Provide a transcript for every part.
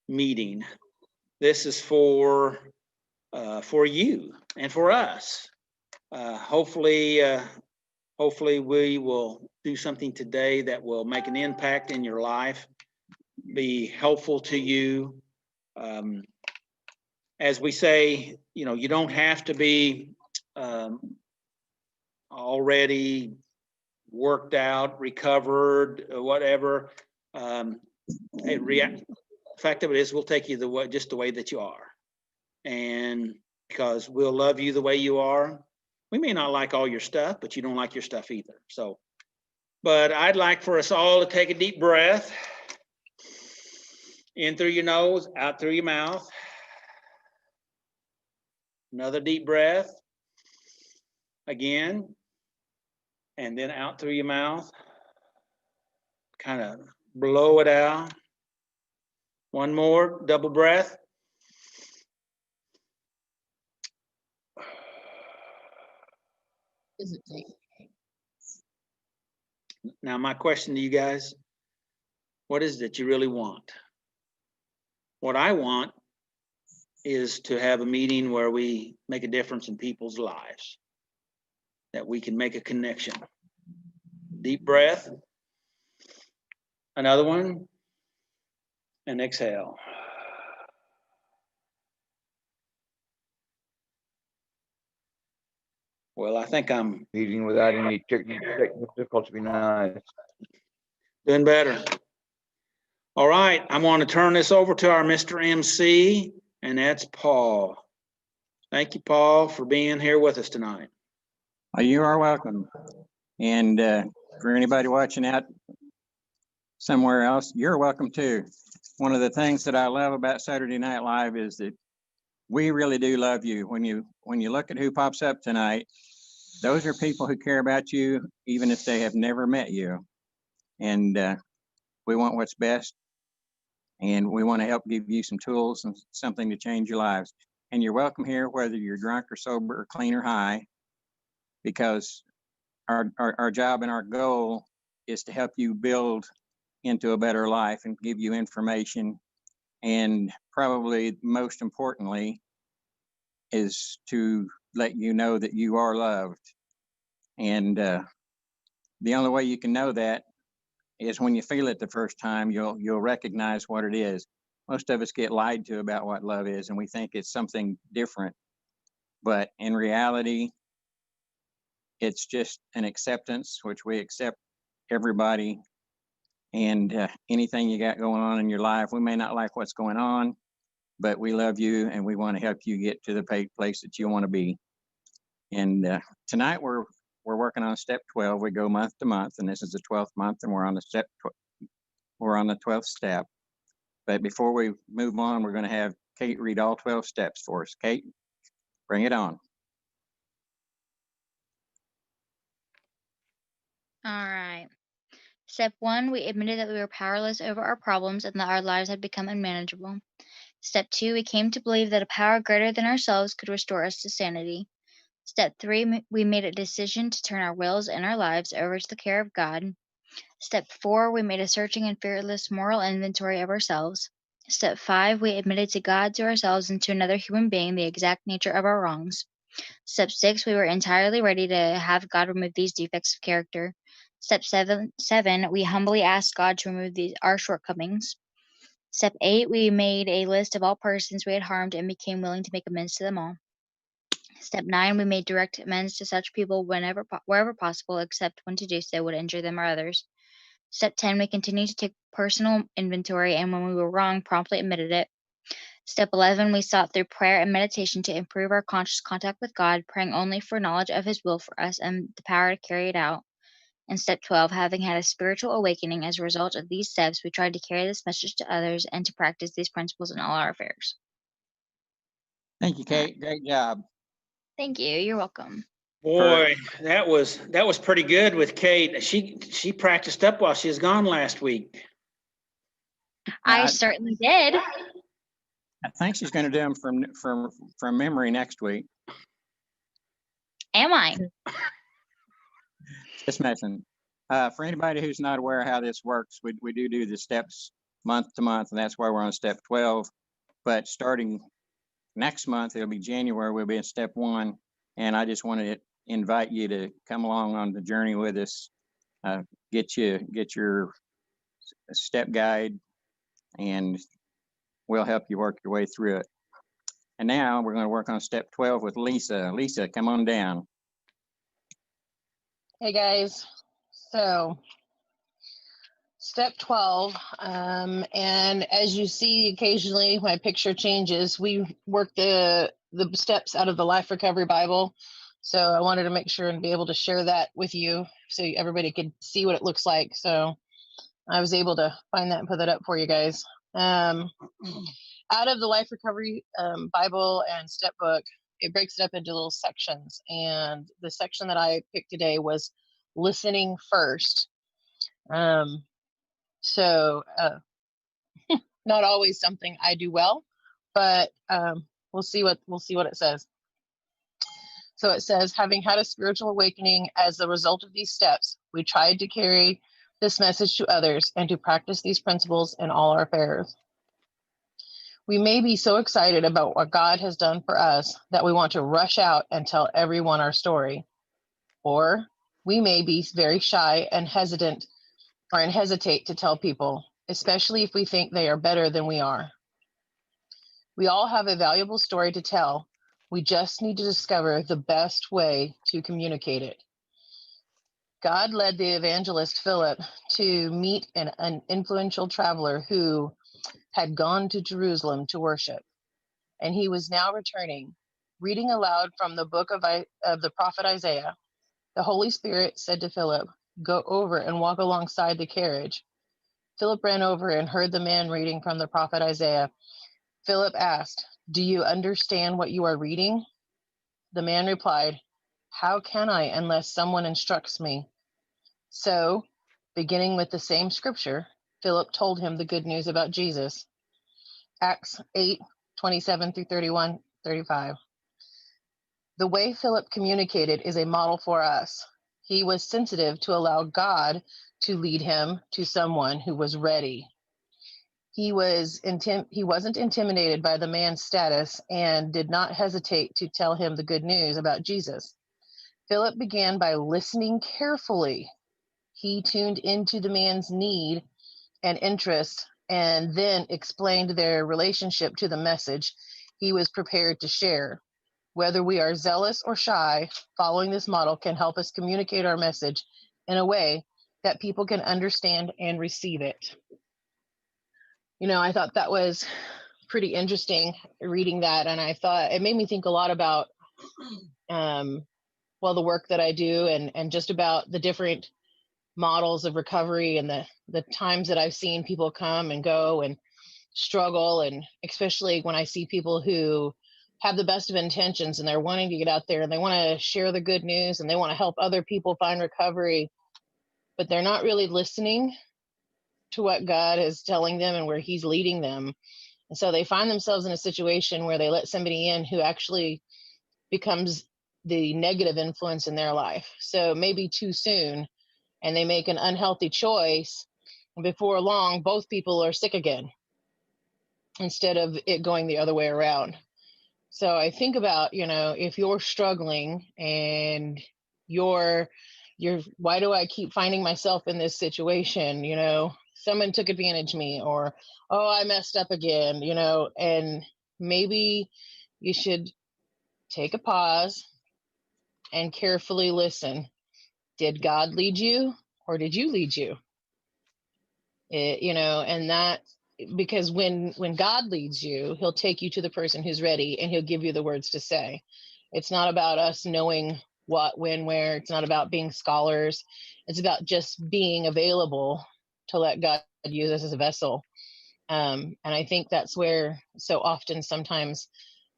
meeting. This is for you and for us. Hopefully we will do something today that will make an impact in your life, be helpful to you. As we say, you don't have to be already worked out, recovered, whatever. The fact of it is, we'll take you just the way that you are, and because we'll love you the way you are. We may not like all your stuff, but you don't like your stuff either. So, but I'd like for us all to take a deep breath in through your nose, out through your mouth. Another deep breath again, and then out through your mouth. Kind of blow it out. One more double breath. Now, my question to you guys, what is it that you really want? What I want is to have a meeting where we make a difference in people's lives, that we can make a connection. Deep breath. Another one. And exhale. Well, I think I'm meeting without any technical difficulty. Nice. Doing better. All right, I want to turn this over to our Mr. MC, and that's Paul. Thank you, Paul, for being here with us tonight. You are welcome. And for anybody watching out somewhere else, you're welcome too. One of the things that I love about Saturday Night Live is that we really do love you. When you look at who pops up tonight, those are people who care about you, even if they have never met you. And we want what's best, and we want to help give you some tools and something to change your lives. And you're welcome here, whether you're drunk or sober or clean or high, because our job and our goal is to help you build into a better life and give you information. And probably most importantly is to let you know that you are loved. And the only way you can know that is when you feel it the first time. You'll recognize what it is. Most of us get lied to about what love is, and we think it's something different. But in reality, it's just an acceptance, which we accept everybody and anything you got going on in your life. We may not like what's going on, but we love you and we want to help you get to the place that you want to be. And tonight we're working on step 12. We go month to month, and this is the 12th month, and we're on the 12th step. But before we move on, we're going to have Kate read all 12 steps for us. Kate, bring it on. All right. Step 1, we admitted that we were powerless over our problems and that our lives had become unmanageable. Step 2, we came to believe that a power greater than ourselves could restore us to sanity. Step 3, we made a decision to turn our wills and our lives over to the care of God. Step 4, we made a searching and fearless moral inventory of ourselves. Step 5, we admitted to God, to ourselves, and to another human being the exact nature of our wrongs. Step 6, we were entirely ready to have God remove these defects of character. Step 7, we humbly asked God to remove our shortcomings. Step 8, we made a list of all persons we had harmed and became willing to make amends to them all. Step 9, we made direct amends to such people wherever possible, except when to do so would injure them or others. Step 10, we continued to take personal inventory, and when we were wrong, promptly admitted it. Step 11, we sought through prayer and meditation to improve our conscious contact with God, praying only for knowledge of His will for us and the power to carry it out. And step 12, having had a spiritual awakening as a result of these steps, we tried to carry this message to others and to practice these principles in all our affairs. Thank you, Kate. Great job. Thank you. You're welcome. Boy, that was pretty good with Kate. She practiced up while she was gone last week. I certainly did. I think she's going to do them from memory next week. Am I? Just messing. For anybody who's not aware how this works, we do the steps month to month, and that's why we're on step 12. But starting next month, it'll be January, we'll be in step 1. And I just want to invite you to come along on the journey with us. Get your step guide, and we'll help you work your way through it. And now we're going to work on step 12 with Lisa. Lisa, come on down. Hey guys, so step 12, and as you see occasionally my picture changes, we work the steps out of the Life Recovery Bible. So I wanted to make sure and be able to share that with you so everybody could see what it looks like. So I was able to find that and put that up for you guys. Out of the Life Recovery Bible and step book, it breaks it up into little sections. And the section that I picked today was listening first. So not always something I do well, but we'll see what it says. So it says, having had a spiritual awakening as a result of these steps, we tried to carry this message to others and to practice these principles in all our affairs. We may be so excited about what God has done for us that we want to rush out and tell everyone our story. Or we may be very shy and hesitate to tell people, especially if we think they are better than we are. We all have a valuable story to tell. We just need to discover the best way to communicate it. God led the evangelist Philip to meet an influential traveler who had gone to Jerusalem to worship, and he was now returning. Reading aloud from the book of the prophet Isaiah, the Holy Spirit said to Philip, "Go over and walk alongside the carriage." Philip ran over and heard the man reading from the prophet Isaiah. Philip asked, "Do you understand what you are reading?" The man replied, "How can I unless someone instructs me?" So, beginning with the same scripture, Philip told him the good news about Jesus. Acts 8:27 through 31, 35. The way Philip communicated is a model for us. He was sensitive to allow God to lead him to someone who was ready. He wasn't intimidated by the man's status and did not hesitate to tell him the good news about Jesus. Philip began by listening carefully. He tuned into the man's need and interest and then explained their relationship to the message he was prepared to share. Whether we are zealous or shy, following this model can help us communicate our message in a way that people can understand and receive it. You know, I thought that was pretty interesting reading that, and I thought it made me think a lot about the work that I do and just about the different models of recovery and the times that I've seen people come and go and struggle, and especially when I see people who have the best of intentions and they're wanting to get out there and they want to share the good news and they want to help other people find recovery, but they're not really listening to what God is telling them and where he's leading them. And so they find themselves in a situation where they let somebody in who actually becomes the negative influence in their life. So maybe too soon, and they make an unhealthy choice. And before long, both people are sick again instead of it going the other way around. So I think about, if you're struggling and you're why do I keep finding myself in this situation? Someone took advantage of me, or, oh, I messed up again, and maybe you should take a pause and carefully listen. Did God lead you, or did you lead you? And that, because when God leads you, he'll take you to the person who's ready and he'll give you the words to say. It's not about us knowing what, when, where. It's not about being scholars. It's about just being available to let God use us as a vessel. And I think that's where so often sometimes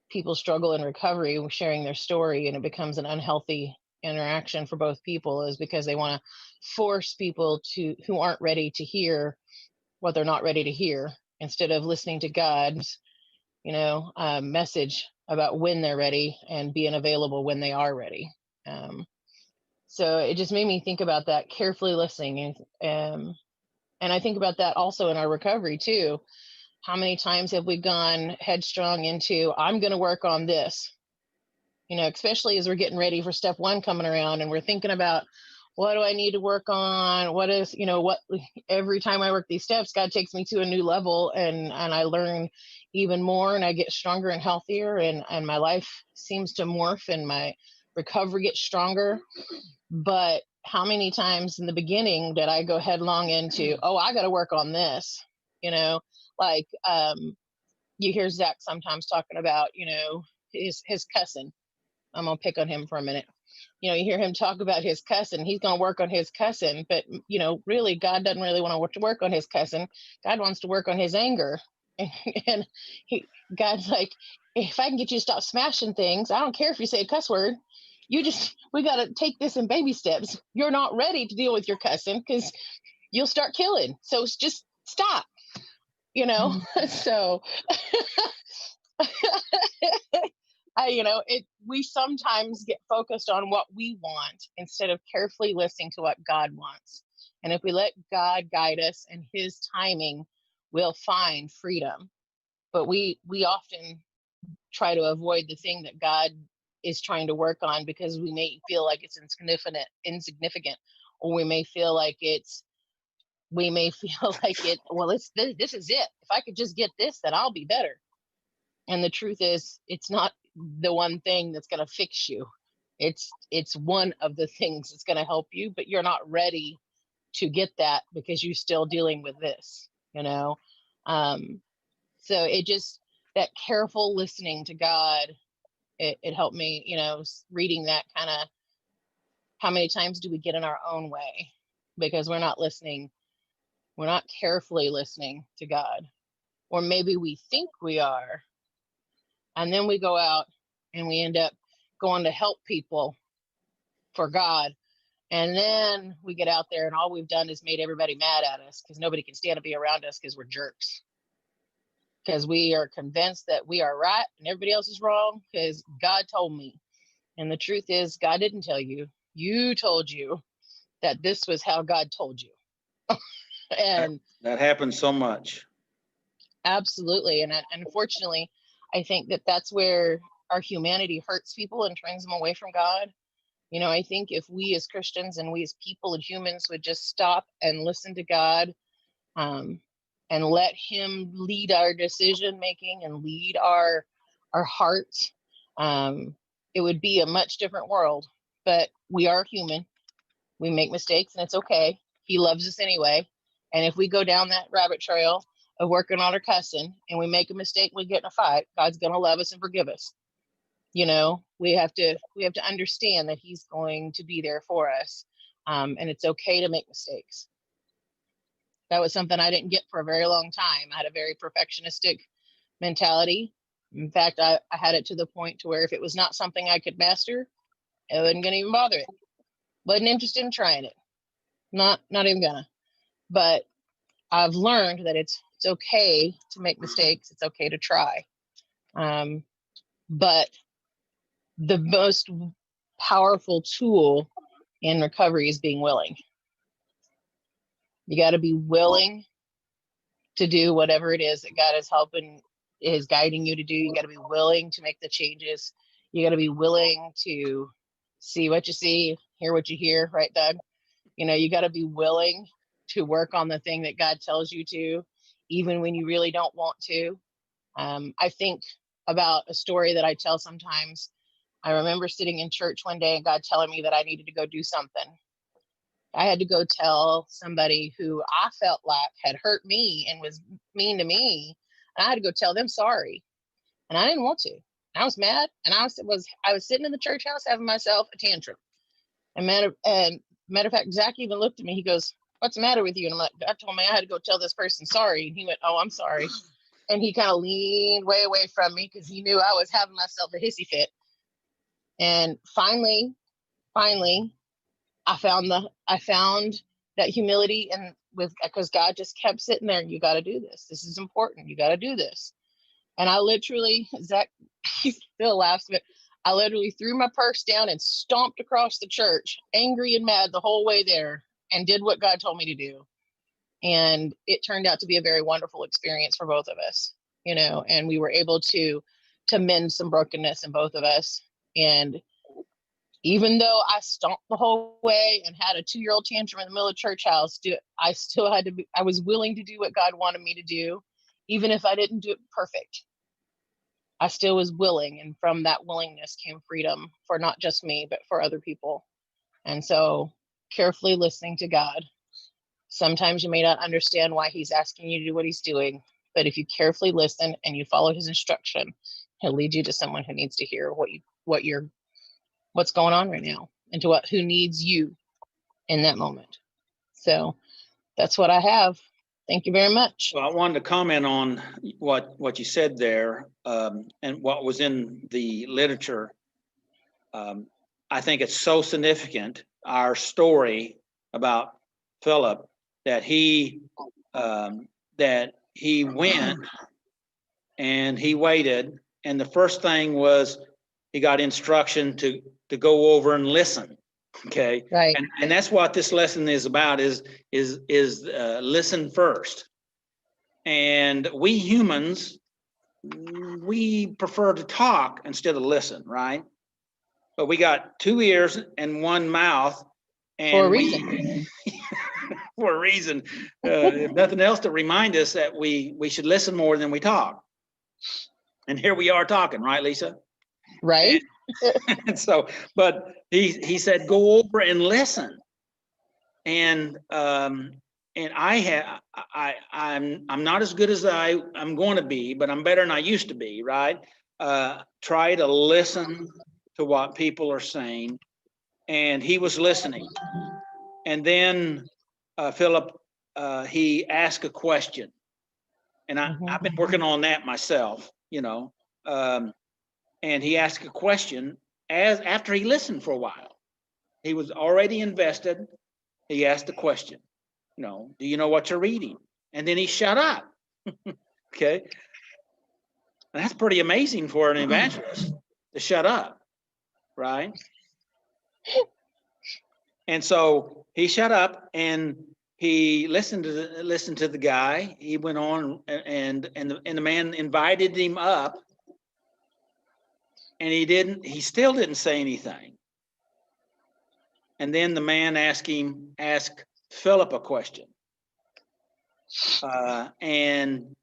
people struggle in recovery with sharing their story, and it becomes an unhealthy interaction for both people, is because they want to force people who aren't ready to hear what they're not ready to hear, instead of listening to God's, message about when they're ready and being available when they are ready. So it just made me think about that, carefully listening. And And I think about that also in our recovery too. How many times have we gone headstrong into, I'm going to work on this, especially as we're getting ready for step 1 coming around, and we're thinking about, what do I need to work on? What is, what every time I work these steps, God takes me to a new level, and I learn even more, and I get stronger and healthier, and my life seems to morph, and my recovery gets stronger. But how many times in the beginning did I go headlong into, oh, I got to work on this, like you hear Zach sometimes talking about, his cussing. I'm going to pick on him for a minute. You hear him talk about his cussing. He's going to work on his cussing, but really, God doesn't really want to work on his cussing. God wants to work on his anger. And God's like, if I can get you to stop smashing things, I don't care if you say a cuss word. We got to take this in baby steps. You're not ready to deal with your cussing because you'll start killing. So just stop, So we sometimes get focused on what we want instead of carefully listening to what God wants. And if we let God guide us and his timing, we'll find freedom. But we often try to avoid the thing that God is trying to work on because we may feel like it's insignificant, or we may feel like this is it. If I could just get this, then I'll be better. And the truth is, it's not the one thing that's going to fix you. It's one of the things that's going to help you, but you're not ready to get that because you're still dealing with this, So that careful listening to God, it helped me, reading that kind of, how many times do we get in our own way because we're not listening? We're not carefully listening to God, or maybe we think we are. And then we go out and we end up going to help people for God. And then we get out there and all we've done is made everybody mad at us because nobody can stand to be around us because we're jerks. Because we are convinced that we are right and everybody else is wrong because God told me. And the truth is, God didn't tell you. You told you that this was how God told you. And that happens so much. Absolutely. And unfortunately, I think that that's where our humanity hurts people and turns them away from God. I think if we as Christians and we as people and humans would just stop and listen to God, and let him lead our decision making and lead our hearts, it would be a much different world. But we are human. We make mistakes and it's okay. He loves us anyway. And if we go down that rabbit trail of working on our cussing and we make a mistake, we get in a fight, God's going to love us and forgive us. We have to understand that he's going to be there for us. And it's okay to make mistakes. That was something I didn't get for a very long time. I had a very perfectionistic mentality. In fact, I had it to the point to where if it was not something I could master, I wasn't going to even bother it. Wasn't interested in trying it. Not even gonna. But I've learned that it's okay to make mistakes. It's okay to try. But the most powerful tool in recovery is being willing. You got to be willing to do whatever it is that God is guiding you to do. You got to be willing to make the changes. You got to be willing to see what you see, hear what you hear, right, Doug? You got to be willing to work on the thing that God tells you to, even when you really don't want to. I think about a story that I tell sometimes. I remember sitting in church one day and God telling me that I needed to go do something. I had to go tell somebody who I felt like had hurt me and was mean to me. And I had to go tell them sorry. And I didn't want to. I was mad. And I was sitting in the church house having myself a tantrum. And matter of fact, Zach even looked at me. He goes, "What's the matter with you?" And I'm like, "God told me I had to go tell this person sorry." And he went, "Oh, I'm sorry." And he kind of leaned way away from me because he knew I was having myself a hissy fit. And finally, I found that humility, and because God just kept sitting there. You got to do this. This is important. You got to do this. And I literally, Zach still laughs, but I literally threw my purse down and stomped across the church, angry and mad the whole way there, and did what God told me to do. And it turned out to be a very wonderful experience for both of us, you know, and we were able to mend some brokenness in both of us. And even though I stomped the whole way and had a 2-year-old tantrum in the middle of church house, I still had to be, I was willing to do what God wanted me to do, even if I didn't do it perfect. I still was willing. And from that willingness came freedom for not just me, but for other people. And so carefully listening to God. Sometimes you may not understand why he's asking you to do what he's doing, but if you carefully listen and you follow his instruction, he'll lead you to someone who needs to hear what's going on right now, and to who needs you in that moment. So that's what I have. Thank you very much. Well, I wanted to comment on what you said there, and what was in the literature. I think it's so significant, our story about Philip, that he went and he waited, and the first thing was he got instruction to go over and listen. Okay, Right. And that's what this lesson is about, is listen first. And we humans, we prefer to talk instead of listen, right? But we got 2 ears and 1 mouth, and For a reason. for a reason, if nothing else, to remind us that we should listen more than we talk. And here we are talking, right, Lisa? Right. And so, but he said, go over and listen. And I'm not as good as I'm going to be, but I'm better than I used to be, right? Try to listen to what people are saying. And he was listening. And then Philip, he asked a question. And I've been working on that myself, you know. And he asked a question after he listened for a while. He was already invested. He asked a question, you know, do you know what you're reading? And then he shut up. Okay. And that's pretty amazing for an evangelist to shut up, right? And so he shut up and he listened to the guy. He went on, and the man invited him up, and he still didn't say anything. And then the man asked Philip a question. And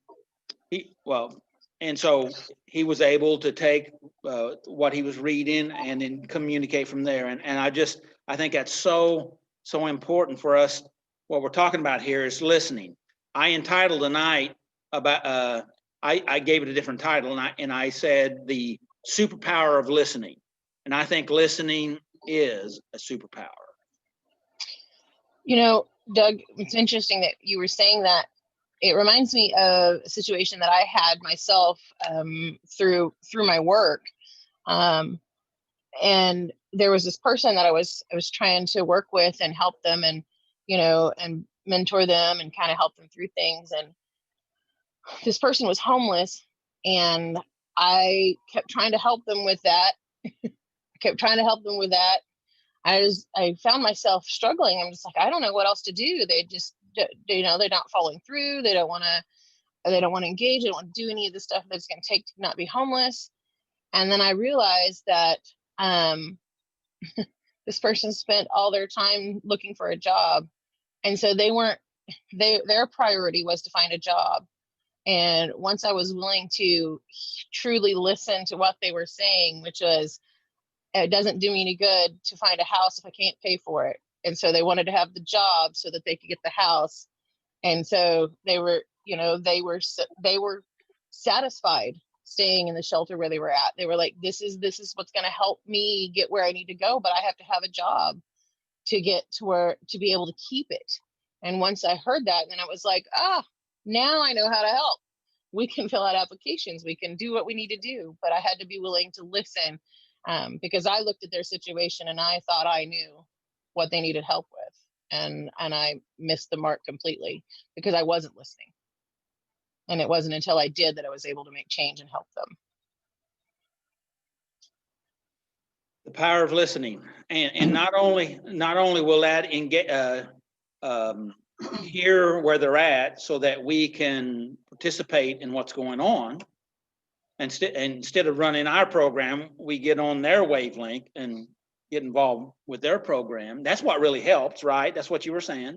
so he was able to take what he was reading and then communicate from there. And I think that's so important for us. What we're talking about here is listening. I entitled tonight about, I gave it a different title, and I said the superpower of listening. And I think listening is a superpower. You know, Doug, it's interesting that you were saying that. It reminds me of a situation that I had myself through my work. And there was this person that I was trying to work with and help them, and, you know, and mentor them and kind of help them through things. And this person was homeless, and I kept trying to help them with that. I found myself struggling. I'm just like, I don't know what else to do. They just, you know, they're not following through. They don't want to engage. They don't want to do any of the stuff that it's going to take to not be homeless. And then I realized that this person spent all their time looking for a job. And so their priority was to find a job. And once I was willing to truly listen to what they were saying, which was, it doesn't do me any good to find a house if I can't pay for it. And so they wanted to have the job so that they could get the house. And so they were satisfied staying in the shelter where they were at. They were like, this is what's going to help me get where I need to go, but I have to have a job to get to be able to keep it. And once I heard that, then I was like, now I know how to help. We can fill out applications. We can do what we need to do. But I had to be willing to listen, because I looked at their situation and I thought I knew what they needed help with. And I missed the mark completely because I wasn't listening. And it wasn't until I did that I was able to make change and help them. The power of listening, and not only will that hear where they're at so that we can participate in what's going on. Instead of running our program, we get on their wavelength and get involved with their program. That's what really helps, right? That's what you were saying.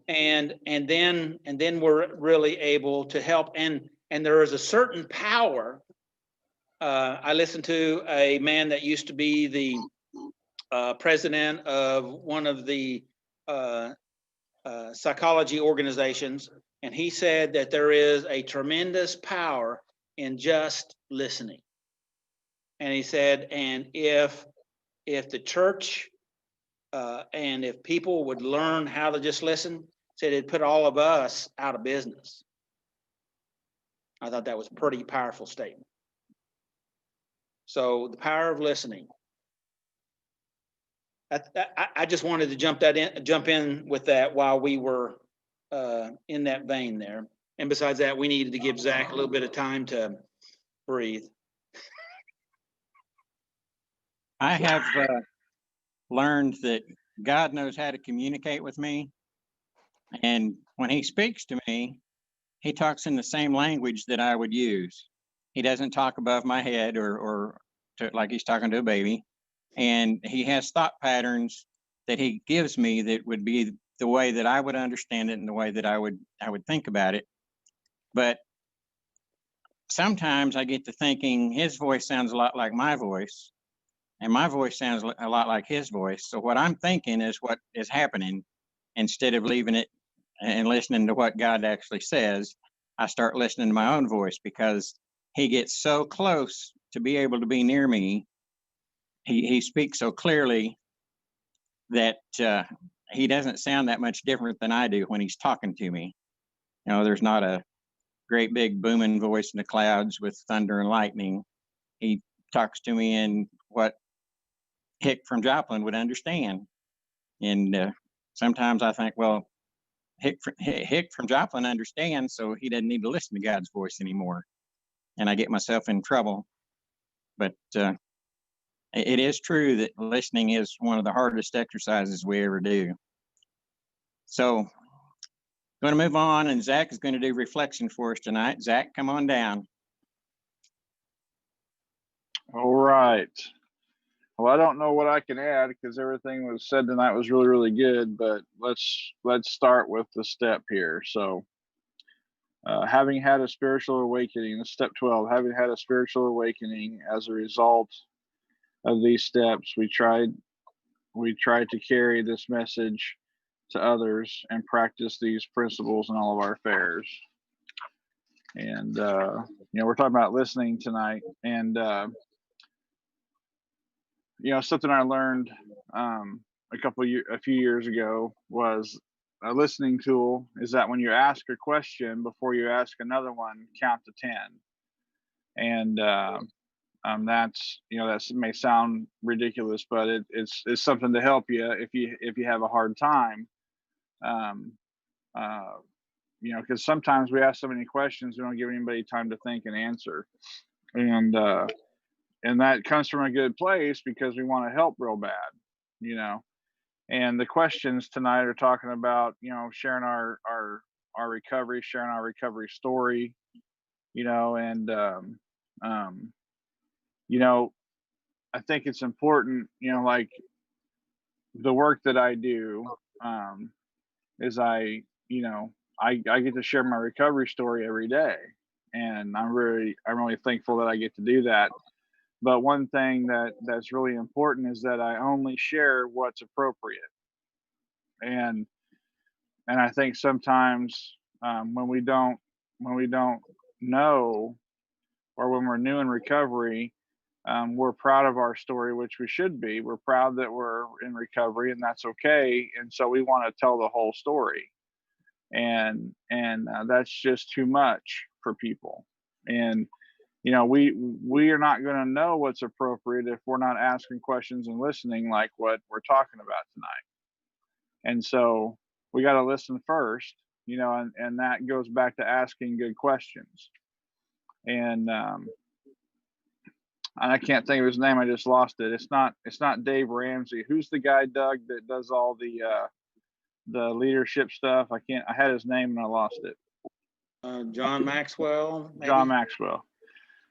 And then we're really able to help. And there is a certain power. I listened to a man that used to be the president of one of the psychology organizations, and he said that there is a tremendous power in just listening. And he said, and if the church and if people would learn how to just listen, said it'd put all of us out of business. I thought that was a pretty powerful statement. So the power of listening. I just wanted to jump in with that while we were in that vein there. And besides that, we needed to give Zach a little bit of time to breathe. I have learned that God knows how to communicate with me. And when he speaks to me, he talks in the same language that I would use. He doesn't talk above my head or like he's talking to a baby. And he has thought patterns that he gives me that would be the way that I would understand it and the way that I would think about it. But sometimes I get to thinking his voice sounds a lot like my voice, and my voice sounds a lot like his voice. So what I'm thinking is what is happening. Instead of leaving it and listening to what God actually says, I start listening to my own voice because he gets so close to be able to be near me. He speaks so clearly that he doesn't sound that much different than I do when he's talking to me. You know, there's not a great big booming voice in the clouds with thunder and lightning. He talks to me in what Hick from Joplin would understand. And sometimes I think, well, Hick from Joplin understands, so he doesn't need to listen to God's voice anymore. And I get myself in trouble. But it is true that listening is one of the hardest exercises we ever do. So I'm going to move on, and Zach is going to do reflection for us tonight. Zach, come on down. All right. Well, I don't know what I can add because everything was said tonight was really, really good, but let's start with the step here. So having had a spiritual awakening, step 12, having had a spiritual awakening as a result of these steps, we tried to carry this message to others and practice these principles in all of our affairs. And we're talking about listening tonight, and something I learned a few years ago was a listening tool is that when you ask a question before you ask another one, count to 10. And that's, that may sound ridiculous, but it's something to help you if you have a hard time. Because sometimes we ask so many questions, we don't give anybody time to think and answer. And that comes from a good place because we want to help real bad, And the questions tonight are talking about, sharing our recovery, sharing our recovery story, and I think it's important, like the work that I do, is I get to share my recovery story every day, and I'm really thankful that I get to do that. But one thing that's really important is that I only share what's appropriate. And I think sometimes when we don't know, or when we're new in recovery, we're proud of our story, which we should be. We're proud that we're in recovery, and that's okay. And so we want to tell the whole story, and that's just too much for people. And we are not going to know what's appropriate if we're not asking questions and listening like what we're talking about tonight. And so we got to listen first, and that goes back to asking good questions. And I can't think of his name. I just lost it. It's not Dave Ramsey. Who's the guy, Doug, that does all the the leadership stuff. I had his name and I lost it. John Maxwell, maybe? John Maxwell.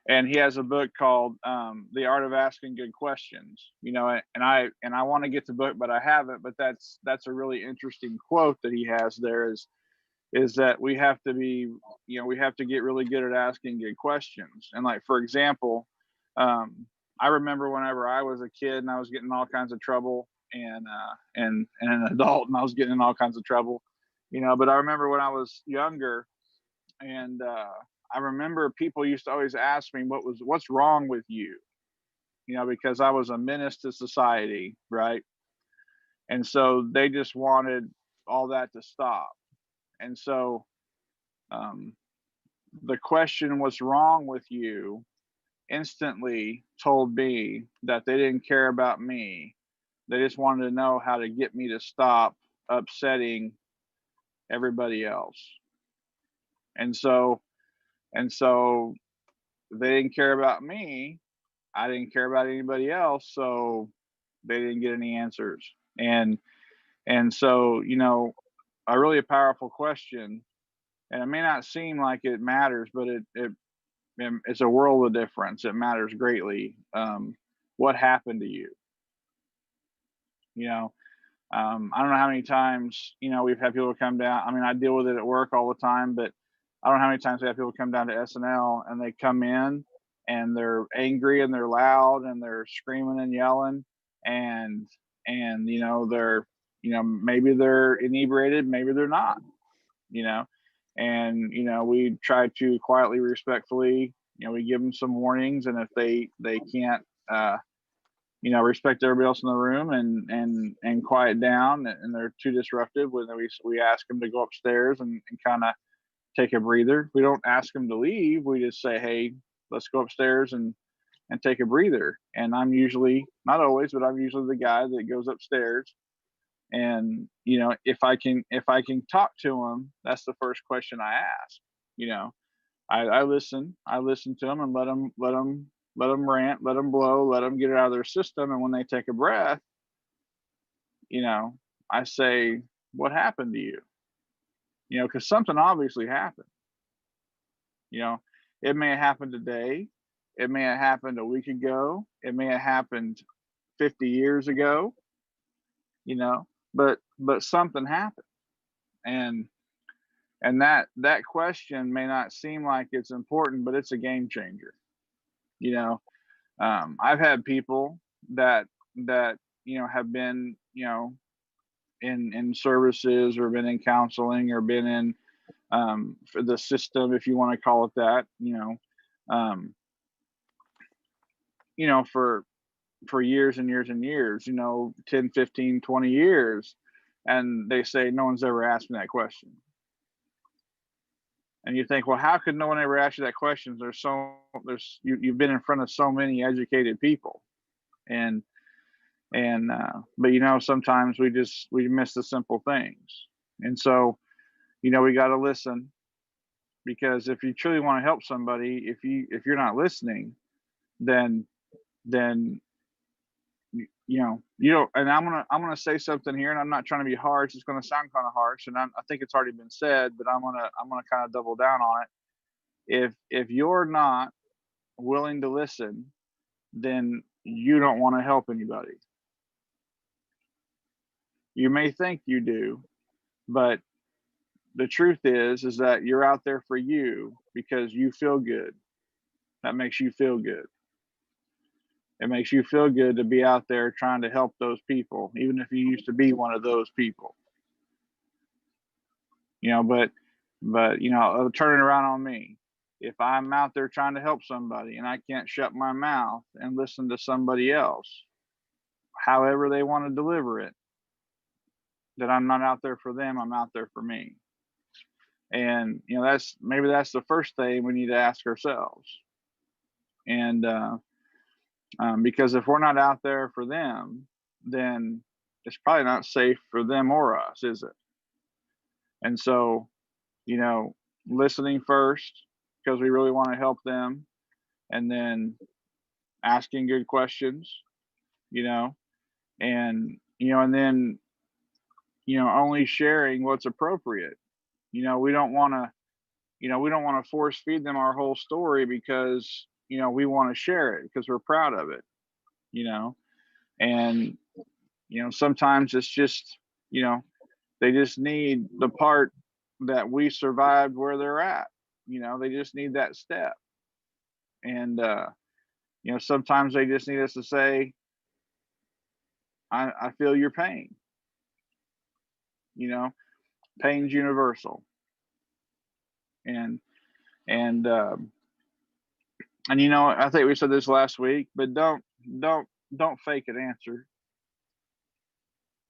And he has a book called The Art of Asking Good Questions. You know, and I want to get the book, but I haven't. But that's a really interesting quote that he has there is that we have to be, you know, we have to get really good at asking good questions. And like, for example, I remember whenever I was a kid and I was getting in all kinds of trouble, and an adult and I was getting in all kinds of trouble, you know. But I remember when I was younger, and I remember people used to always ask me what's wrong with you, you know, because I was a menace to society, right? And so they just wanted all that to stop. And so the question, what's wrong with you, instantly told me that they didn't care about me. They just wanted to know how to get me to stop upsetting everybody else. And so they didn't care about me. I didn't care about anybody else. So they didn't get any answers. And so, you know, a really powerful question, and it may not seem like it matters, but it's a world of difference. It matters greatly. What happened to you? You know, I don't know how many times, you know, we've had people come down. I mean, I deal with it at work all the time, but I don't know how many times we have people come down to SNL and they come in and they're angry and they're loud and they're screaming and yelling, and you know, they're, you know, maybe they're inebriated, maybe they're not, you know. And you know, we try to quietly, respectfully, you know, we give them some warnings, and if they can't you know, respect everybody else in the room and quiet down, and they're too disruptive, when we ask them to go upstairs and kind of take a breather. We don't ask them to leave. We just say, hey, let's go upstairs and take a breather. And I'm usually, not always, but I'm usually the guy that goes upstairs. And you know, if I can talk to them, that's the first question I ask. You know, I listen to them and let them rant, let them blow, let them get it out of their system. And when they take a breath, you know, I say, what happened to you? You know, because something obviously happened. You know, it may have happened today, it may have happened a week ago, it may have happened 50 years ago, you know, but something happened. And that question may not seem like it's important, but it's a game changer. You know, I've had people that you know, have been, you know, in services, or been in counseling, or been in for the system, if you want to call it that, you know, for years and years and years, you know, 10, 15, 20 years. And they say, no one's ever asked me that question. And you think, well, how could no one ever ask you that question? You've been in front of so many educated people. And but you know, sometimes we miss the simple things. And so, you know, we got to listen, because if you truly want to help somebody, if you're not listening, then you know, you don't. And I'm gonna say something here, and I'm not trying to be harsh. It's gonna sound kind of harsh, and I think it's already been said, but I'm gonna kind of double down on it. If you're not willing to listen, then you don't want to help anybody. You may think you do, but the truth is that you're out there for you because you feel good. That makes you feel good. It makes you feel good to be out there trying to help those people, even if you used to be one of those people. You know, but you know, turn it around on me. If I'm out there trying to help somebody and I can't shut my mouth and listen to somebody else, however they want to deliver it, that I'm not out there for them, I'm out there for me. And you know, that's the first thing we need to ask ourselves. And because if we're not out there for them, then it's probably not safe for them or us, is it? And so, you know, listening first, because we really want to help them, and then asking good questions, you know, and you know, and then only sharing what's appropriate. We don't want to force feed them our whole story because, we want to share it because we're proud of it, and, sometimes it's just, they just need the part that we survived where they're at. They just need that step. And, sometimes they just need us to say, I feel your pain. Pain's universal. And, and, I think we said this last week, but don't fake an answer.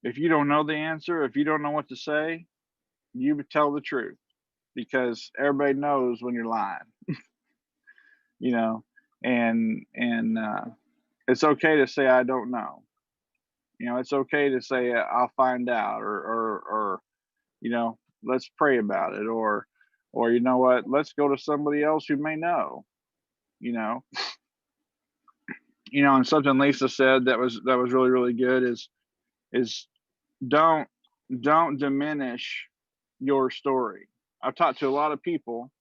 If you don't know the answer, if you don't know what to say, you tell the truth, because everybody knows when you're lying. And it's okay to say I don't know. It's okay to say I'll find out, or let's pray about it, or you know what, let's go to somebody else who may know. And something Lisa said that was really, really good is don't diminish your story. I've talked to a lot of people,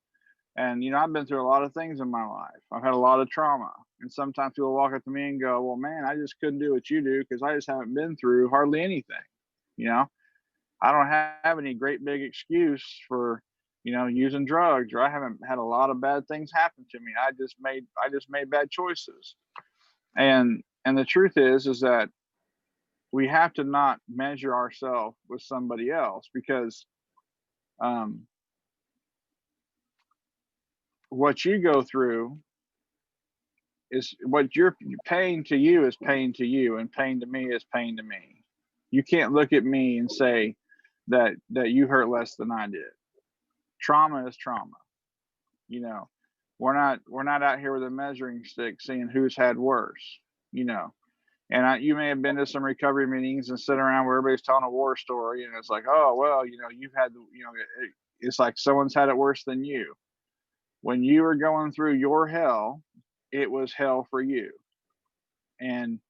and I've been through a lot of things in my life. I've had a lot of trauma, and sometimes people walk up to me and go, well, man, I just couldn't do what you do because I just haven't been through hardly anything. I don't have any great big excuse for using drugs, or I haven't had a lot of bad things happen to me. I just made bad choices. And the truth is that we have to not measure ourselves with somebody else, because what you go through is what you're pain to you is pain to you, and pain to me is pain to me. You can't look at me and say that you hurt less than I did. Trauma is trauma. We're not out here with a measuring stick seeing who's had worse. And you may have been to some recovery meetings and sit around where everybody's telling a war story, and it's like, oh well, you've had, it's like someone's had it worse than you. When you were going through your hell, it was hell for you. And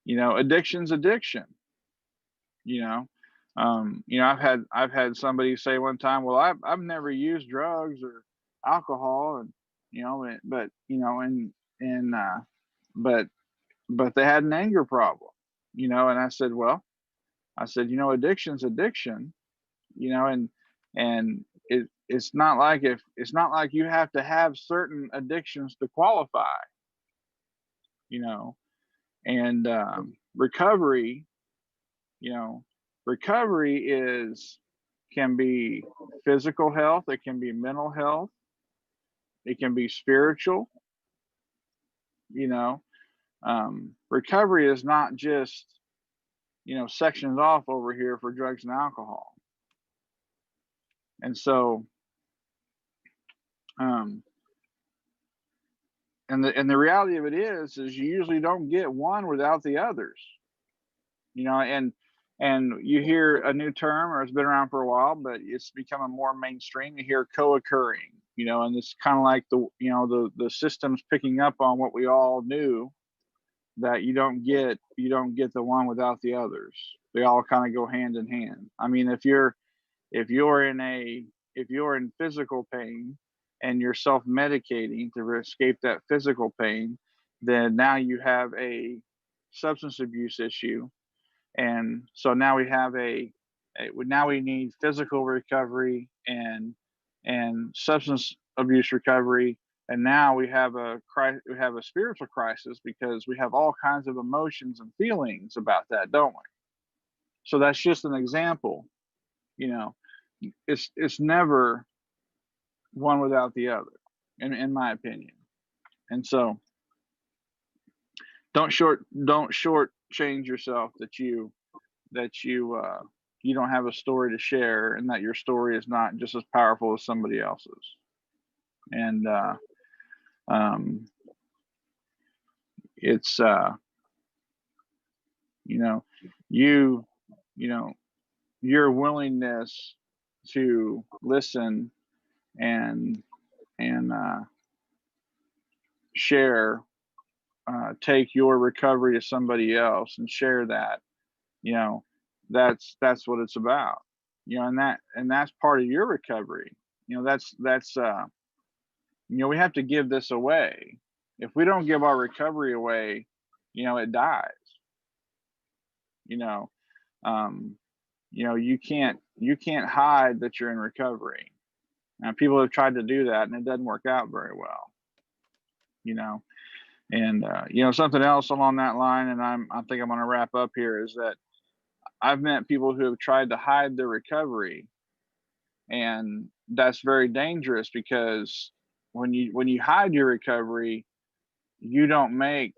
addiction's addiction. I've had somebody say one time, well, I've never used drugs or alcohol, and but they had an anger problem, and I said, addiction's addiction, and it's not like you have to have certain addictions to qualify, and recovery can be physical health, it can be mental health, it can be spiritual. Recovery is not just sections off over here for drugs and alcohol. And so and the reality of it is you usually don't get one without the others. And you hear a new term, or it's been around for a while, but it's becoming more mainstream. You hear co-occurring, and it's kind of like the system's picking up on what we all knew, that you don't get the one without the others. They all kind of go hand in hand. I mean, if you're in physical pain and you're self-medicating to escape that physical pain, then now you have a substance abuse issue. And so now we have now we need physical recovery and substance abuse recovery. And now we have a spiritual crisis, because we have all kinds of emotions and feelings about that, don't we? So that's just an example. It's never one without the other, in my opinion. And so don't shortchange yourself that you don't have a story to share, and that your story is not just as powerful as somebody else's. And it's your willingness to listen and share, take your recovery to somebody else and share that, You know, that's what it's about. You know, and that's part of your recovery. You know, that's you know, we have to give this away. If we don't give our recovery away, you know, it dies. You know, you know, you can't hide that you're in recovery. And people have tried to do that, and it doesn't work out very well. You know, and you know, something else along that line, and I think I'm going to wrap up here, is that I've met people who have tried to hide their recovery, and that's very dangerous, because when you hide your recovery, you don't make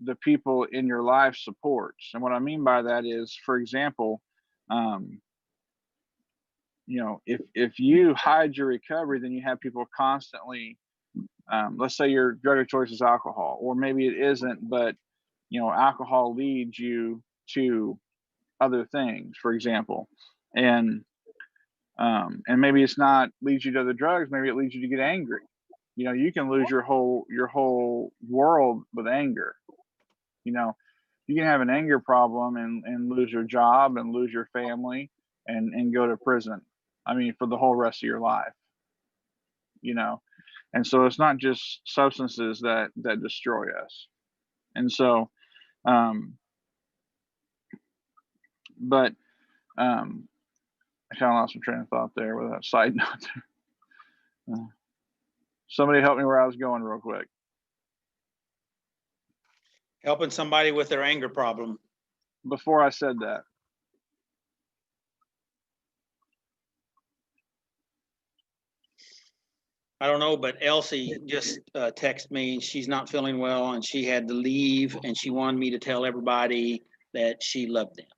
the people in your life supports. And what I mean by that is, for example, you know, if you hide your recovery, then you have people constantly, let's say your drug of choice is alcohol, or maybe it isn't, but you know, alcohol leads you to other things, for example, and maybe it's not leads you to other drugs, maybe it leads you to get angry. You know, you can lose your whole world with anger. You know, you can have an anger problem and lose your job and lose your family and go to prison. I mean, for the whole rest of your life. You know, and so it's not just substances that destroy us. And so, but I kind of lost my train of thought there with that side note there. Somebody help me where I was going real quick. Helping somebody with their anger problem. Before I said that. I don't know, but Elsie just texted me. She's not feeling well and she had to leave, and she wanted me to tell everybody that she loved them.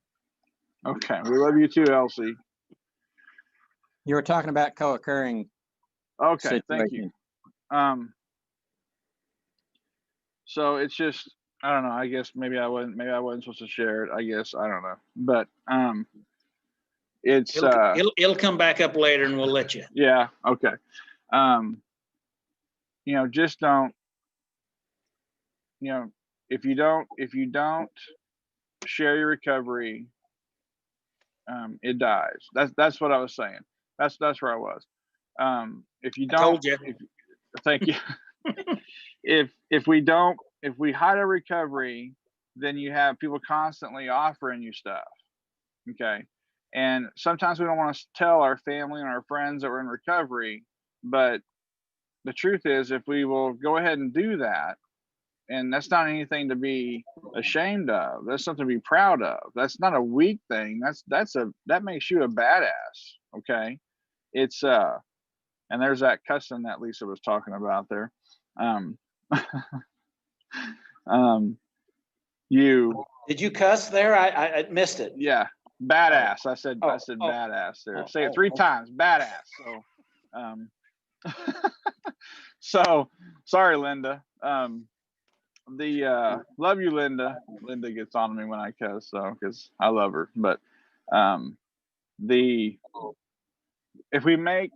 Okay, we love you too, Elsie. You were talking about co-occurring. Okay, thank you. So it's just, I don't know, I guess maybe I wasn't supposed to share it. I guess, I don't know. But it's it'll come back up later and we'll let you. Yeah, okay. You know, just don't, you know, if you don't share your recovery, it dies. That's what I was saying. That's where I was. If you don't, I told you. Thank you. if we hide our recovery, then you have people constantly offering you stuff. Okay. And sometimes we don't want to tell our family and our friends that we're in recovery, but the truth is, if we will go ahead and do that, and that's not anything to be ashamed of, that's something to be proud of. That's not a weak thing. That makes you a badass. Okay. It's and there's that cussing that Lisa was talking about there. Did you cuss there? I missed it. Yeah, badass. I said badass there. Say it 3 times, badass. So, so sorry, Linda. Love you, Linda. Linda gets on me when I cuss, so because I love her. But if we make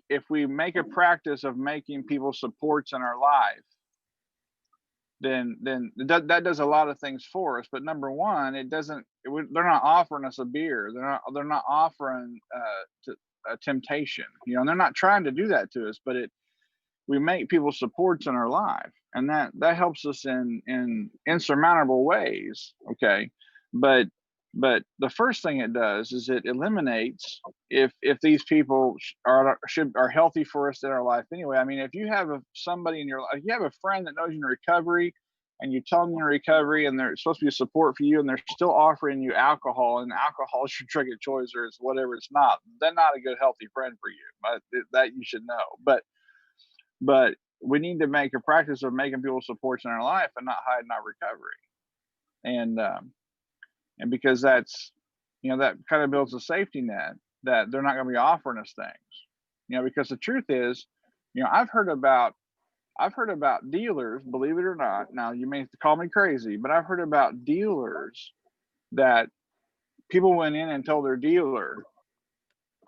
a practice of making people supports in our life, then that does a lot of things for us. But number one, they're not offering us a beer. They're not offering a temptation. You know, and they're not trying to do that to us. But we make people supports in our life, and that helps us in insurmountable ways. Okay, but the first thing it does is it eliminates if these people are healthy for us in our life anyway. I mean, if you have somebody in your life, if you have a friend that knows you're in recovery, and you tell them you're in recovery, and they're supposed to be a support for you, and they're still offering you alcohol, and alcohol is your drug of choice, or it's whatever it's not, they're not a good healthy friend for you. But that you should know. But we need to make a practice of making people supports in our life and not hiding our recovery. And because that's, you know, that kind of builds a safety net that they're not going to be offering us things, you know, because the truth is, you know, I've heard about dealers, believe it or not. Now you may call me crazy, but I've heard about dealers that people went in and told their dealer,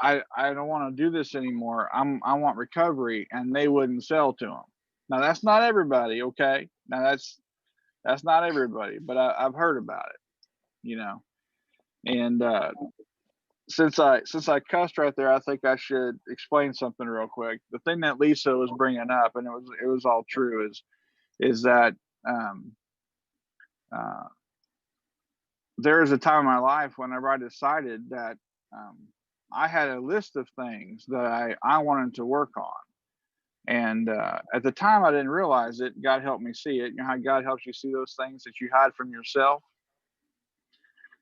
I don't want to do this anymore. I want recovery, and they wouldn't sell to them. Now that's not everybody, okay? Now that's not everybody, but I've heard about it, you know. And since I cussed right there, I think I should explain something real quick. The thing that Lisa was bringing up, and it was all true, is that there was a time in my life whenever I decided that I had a list of things that I wanted to work on. And at the time, I didn't realize it. God helped me see it. You know how God helps you see those things that you hide from yourself?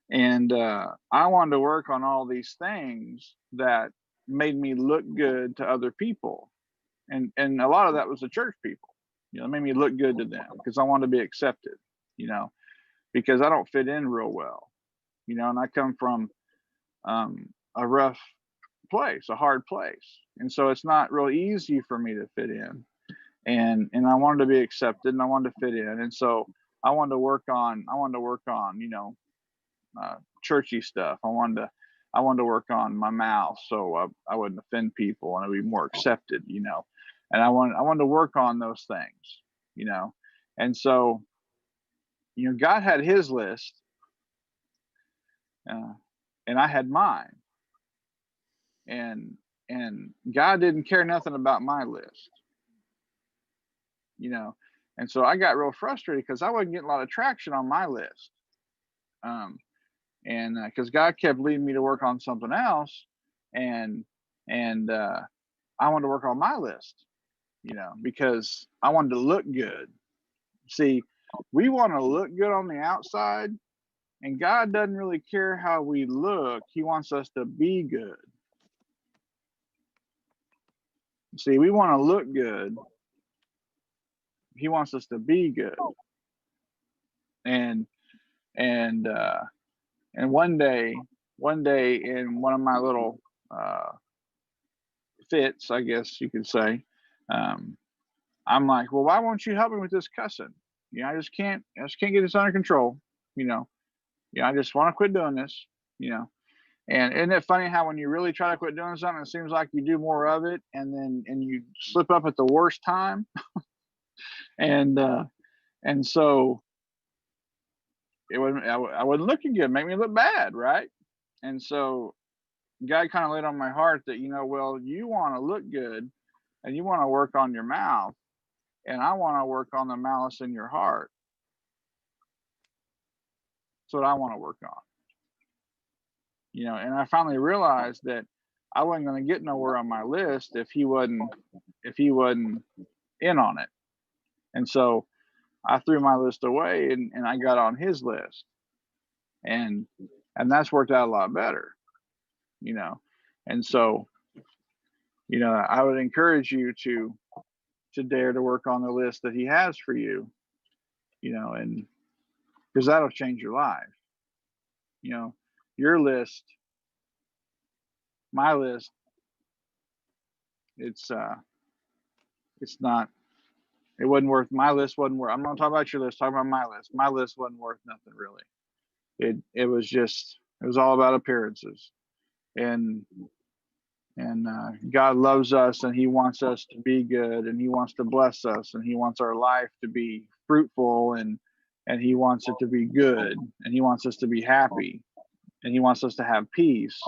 And I wanted to work on all these things that made me look good to other people. And a lot of that was the church people. You know, it made me look good to them because I wanted to be accepted, you know, because I don't fit in real well, you know, and I come from a rough place, a hard place. And so it's not real easy for me to fit in. And I wanted to be accepted and I wanted to fit in. And so I wanted to work on, you know, churchy stuff. I wanted to work on my mouth so I wouldn't offend people and I'd be more accepted, you know. And I wanted to work on those things, you know. And so, you know, God had his list, and I had mine. And God didn't care nothing about my list, you know. And so I got real frustrated because I wasn't getting a lot of traction on my list. And because God kept leading me to work on something else, and I wanted to work on my list, you know, because I wanted to look good. See, we want to look good on the outside, and God doesn't really care how we look. He wants us to be good. See, we want to look good. He wants us to be good. And one day in one of my little fits, I guess you could say, I'm like, well, why won't you help me with this cussing? You know, I just can't get this under control. You know, I just want to quit doing this. You know, and isn't it funny how when you really try to quit doing something, it seems like you do more of it, and you slip up at the worst time. and so I wasn't looking good, make me look bad, right? And so God kind of laid on my heart that, you know, well, you want to look good and you want to work on your mouth, and I want to work on the malice in your heart. That's what I want to work on. You know, and I finally realized that I wasn't going to get nowhere on my list if he wasn't in on it. And so I threw my list away and I got on his list. And that's worked out a lot better, you know. And so, you know, I would encourage you to dare to work on the list that he has for you, you know, and because that'll change your life. You know, your list, my list, it's not, it wasn't worth, my list wasn't worth, I'm not talking about your list, talking about my list. My list wasn't worth nothing really. It was all about appearances. And God loves us and he wants us to be good and he wants to bless us and he wants our life to be fruitful and he wants it to be good and he wants us to be happy and he wants us to have peace.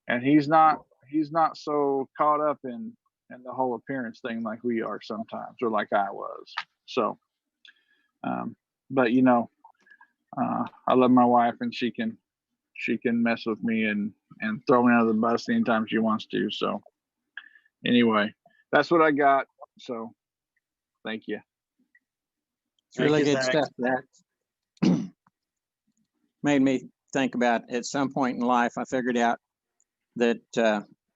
And he's not so caught up in the whole appearance thing like we are sometimes, or like I was. So, but you know, I love my wife and she can mess with me and throw me under the bus anytime she wants to. So anyway, that's what I got. So thank you. It's really Thank you, good Zach. stuff. That made me think about, at some point in life, I figured out that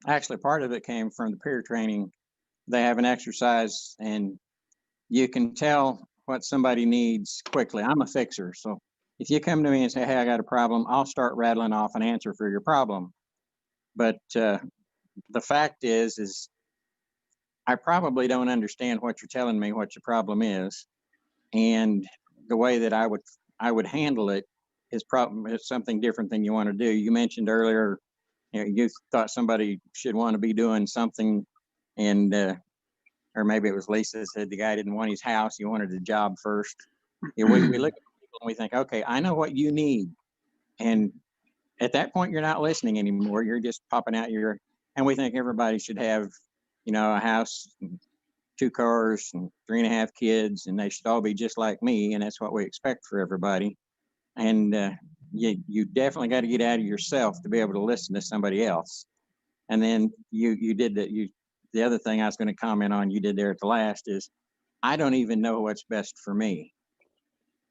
actually part of it came from the peer training. They have an exercise and you can tell what somebody needs quickly. I'm a fixer. So if you come to me and say, hey, I got a problem, I'll start rattling off an answer for your problem. But the fact is I probably don't understand what you're telling me, what your problem is. And the way that I would handle it is something different than you want to do. You mentioned earlier, you know, you thought somebody should want to be doing something, and or maybe it was Lisa said the guy didn't want his house, he wanted a job first. You know, we look at people and we think, okay, I know what you need, and at that point, you're not listening anymore. You're just popping out and we think everybody should have, a house, and 2 cars and 3.5 kids, and they should all be just like me. And that's what we expect for everybody. And you definitely got to get out of yourself to be able to listen to somebody else. And then you did that. The other thing I was going to comment on you did there at the last is, I don't even know what's best for me.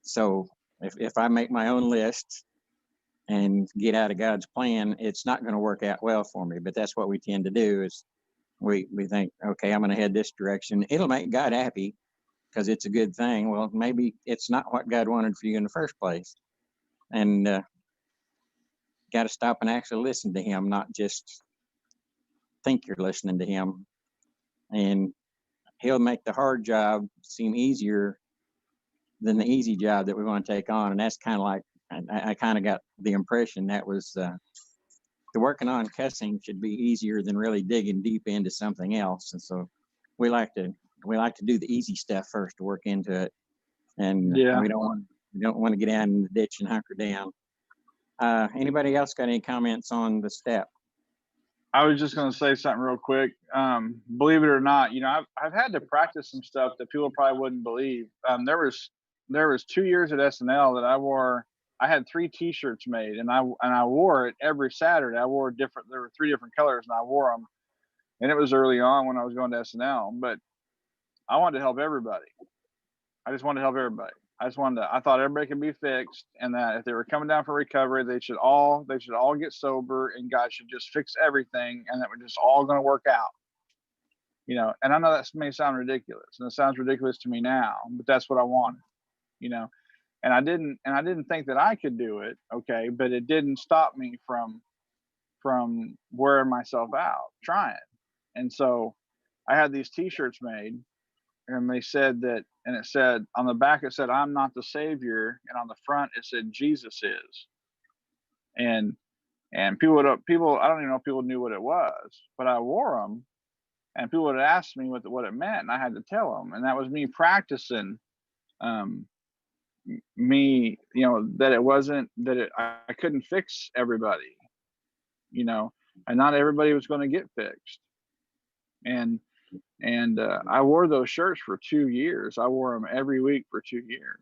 So if I make my own list and get out of God's plan, it's not going to work out well for me. But that's what we tend to do is we think, okay, I'm going to head this direction. It'll make God happy because it's a good thing. Well, maybe it's not what God wanted for you in the first place. And got to stop and actually listen to him, not just think you're listening to him. And he'll make the hard job seem easier than the easy job that we want to take on. And that's kind of like, I kind of got the impression that was the working on cussing should be easier than really digging deep into something else. And so we like to do the easy stuff first to work into it. And Yeah. we don't want to get down in the ditch and hunker down. Anybody else got any comments on the step? I was just going to say something real quick. Believe it or not, I've had to practice some stuff that people probably wouldn't believe. There was 2 years at SNL that I had 3 T-shirts made, and I wore it every Saturday. There were 3 different colors, and I wore them. And it was early on when I was going to SNL, but I wanted to help everybody. I just wanted to help everybody. I thought everybody could be fixed, and that if they were coming down for recovery, they should all get sober, and God should just fix everything, and that we're just all going to work out. And I know that may sound ridiculous, and it sounds ridiculous to me now, but that's what I wanted. And I didn't think that I could do it, okay, but it didn't stop me from wearing myself out trying. And so I had these T-shirts made, and they said that, and it said on the back, it said, "I'm not the Savior," and on the front it said, "Jesus is." And people, I don't even know if people knew what it was, but I wore them, and people would ask me what it meant, and I had to tell them, and that was me practicing, that it wasn't that I couldn't fix everybody, and not everybody was going to get fixed. And I wore those shirts for 2 years. I wore them every week for 2 years.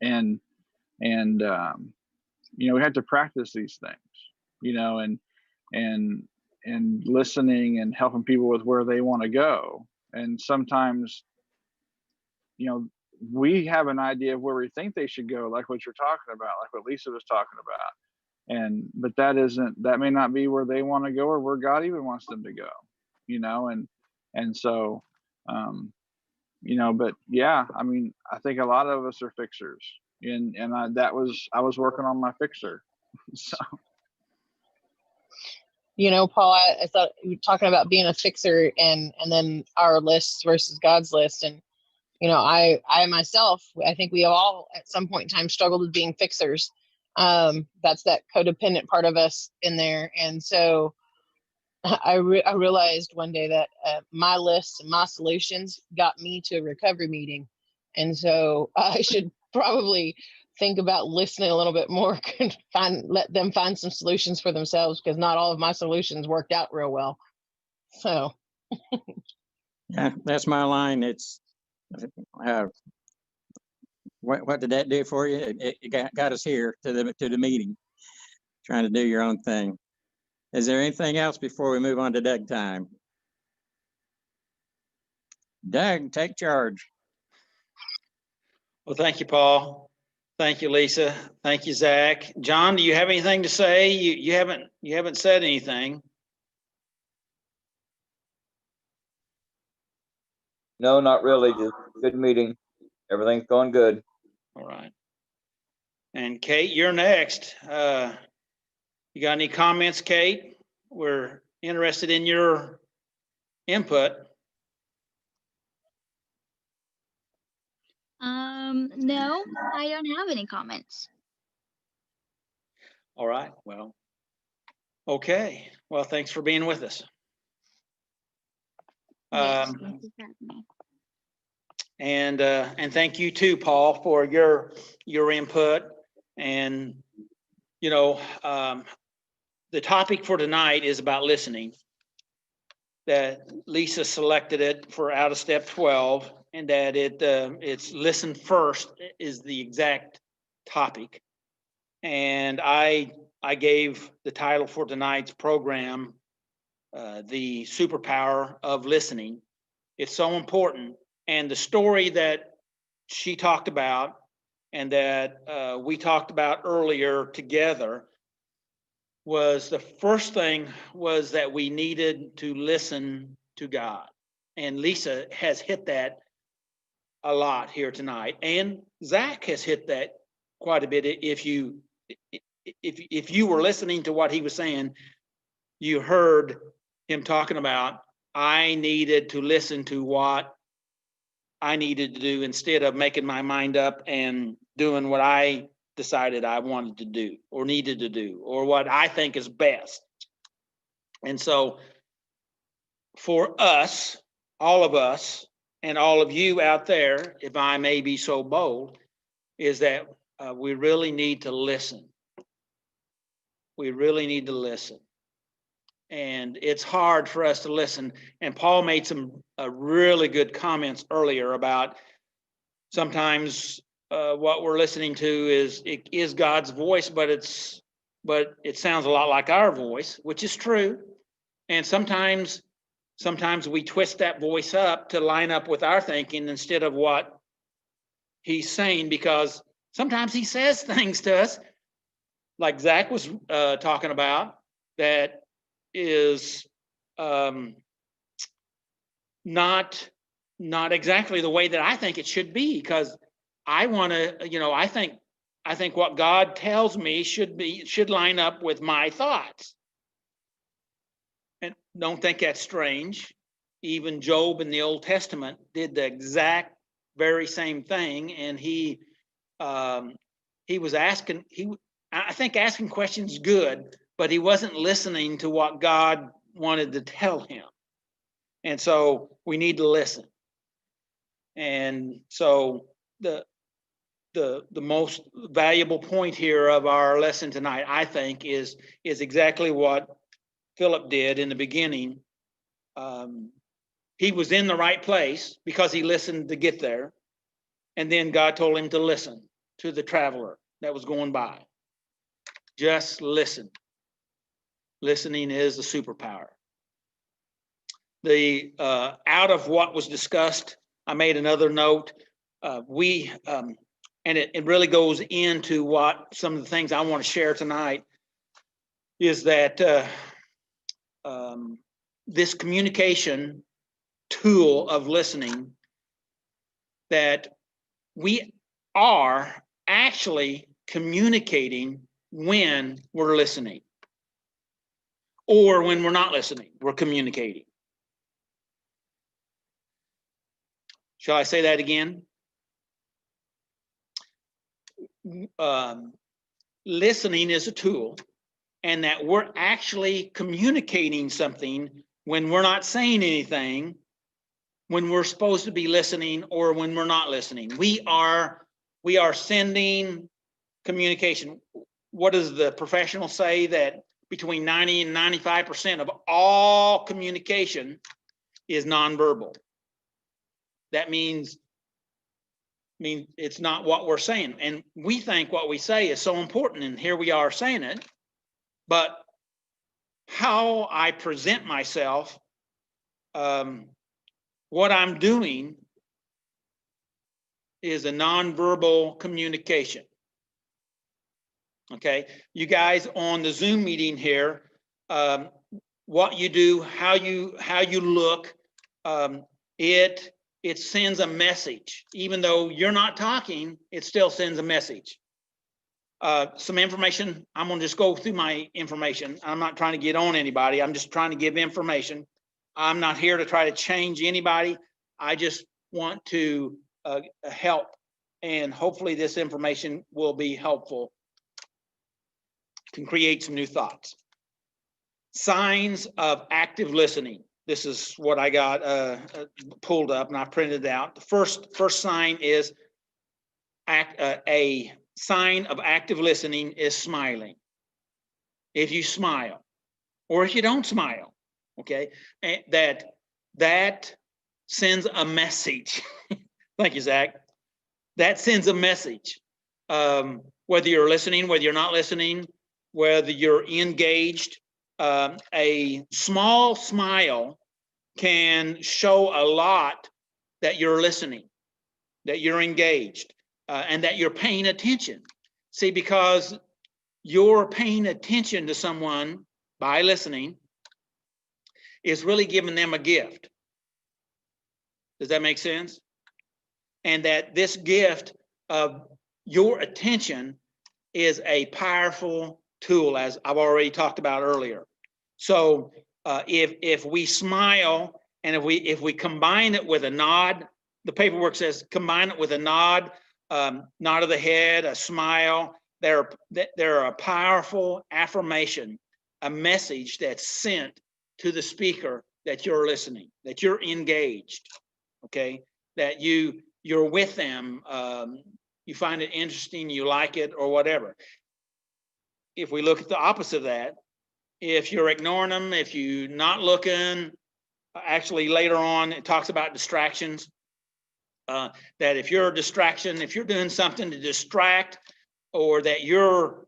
And we had to practice these things, and listening and helping people with where they want to go. And sometimes, we have an idea of where we think they should go, like what you're talking about, like what Lisa was talking about. But that may not be where they want to go or where God even wants them to go, and so, but yeah, I think a lot of us are fixers, and I was working on my fixer. So. Paul, I thought you were talking about being a fixer and then our lists versus God's list. And, I myself, I think we have all at some point in time struggled with being fixers. That's that codependent part of us in there. And so I realized one day that my lists and my solutions got me to a recovery meeting. And so I should probably think about listening a little bit more and let them find some solutions for themselves, because not all of my solutions worked out real well. So yeah, that's my line. It's what did that do for you? It got us here to the meeting, trying to do your own thing. Is there anything else before we move on to Doug time? Doug, take charge. Well, thank you, Paul. Thank you, Lisa. Thank you, Zach. John, do you have anything to say? You haven't said anything. No, not really. Just good meeting. Everything's going good. All right. And Kate, you're next. You got any comments, Kate? We're interested in your input. No, I don't have any comments. All right. Well, okay. Well, thanks for being with us. Yes, thank you for having me. And thank you too, Paul, for your input. And the topic for tonight is about listening. That Lisa selected it for out of step 12, and that it's listen first is the exact topic. And I gave the title for tonight's program, the Superpower of Listening. It's so important. And the story that she talked about and that we talked about earlier together was the first thing was that we needed to listen to God. And Lisa has hit that a lot here tonight. And Zach has hit that quite a bit. If you were listening to what he was saying, you heard him talking about, I needed to listen to what I needed to do instead of making my mind up and doing what I decided I wanted to do or needed to do or what I think is best. And so for us, all of us, and all of you out there, if I may be so bold, is that we really need to listen. We really need to listen. And it's hard for us to listen. And Paul made some really good comments earlier about sometimes what we're listening to is God's voice, but it sounds a lot like our voice, which is true. And sometimes we twist that voice up to line up with our thinking instead of what he's saying, because sometimes he says things to us, like Zach was talking about, that is not exactly the way that I think it should be, because I want to, I think what God tells me should line up with my thoughts. And don't think that's strange. Even Job in the Old Testament did the exact very same thing, and he was asking. I think asking questions is good, but he wasn't listening to what God wanted to tell him. And so we need to listen. And so the most valuable point here of our lesson tonight, I think, is exactly what Philip did in the beginning. He was in the right place because he listened to get there. And then God told him to listen to the traveler that was going by. Just listen. Listening is a superpower. Out of what was discussed, I made another note. And it really goes into what some of the things I want to share tonight is that this communication tool of listening, that we are actually communicating when we're listening, or when we're not listening, we're communicating. Shall I say that again? Listening is a tool, and that we're actually communicating something when we're not saying anything, when we're supposed to be listening, or when we're not listening. We are sending communication. What does the professional say? That between 90 and 95% of all communication is nonverbal. That means it's not what we're saying. And we think what we say is so important, and here we are saying it. But how I present myself, what I'm doing, is a nonverbal communication. Okay, you guys on the Zoom meeting here, what you do, how you look, it sends a message. Even though you're not talking, it still sends a message. Some information, I'm gonna just go through my information. I'm not trying to get on anybody. I'm just trying to give information. I'm not here to try to change anybody. I just want to help, and hopefully this information will be helpful, can create some new thoughts. Signs of active listening. This is what I got pulled up, and I printed it out. The first sign is a sign of active listening is smiling. if you smile, or if you don't smile, okay? And that sends a message. Thank you, Zach. That sends a message. Whether you're listening, whether you're not listening, whether you're engaged, a small smile can show a lot that you're listening, that you're engaged, and that you're paying attention. See, because you're paying attention to someone by listening is really giving them a gift. Does that make sense? And that this gift of your attention is a powerful tool, as I've already talked about earlier. So if we smile and if we combine it with a nod, the paperwork says combine it with a nod, nod of the head, a smile. They're a powerful affirmation, a message that's sent to the speaker that you're listening, that you're engaged, okay, that you're with them, you find it interesting, you like it, or whatever. If we look at the opposite of that, if you're ignoring them, if you're not looking, actually later on it talks about distractions, that if you're a distraction, if you're doing something to distract, or that you're,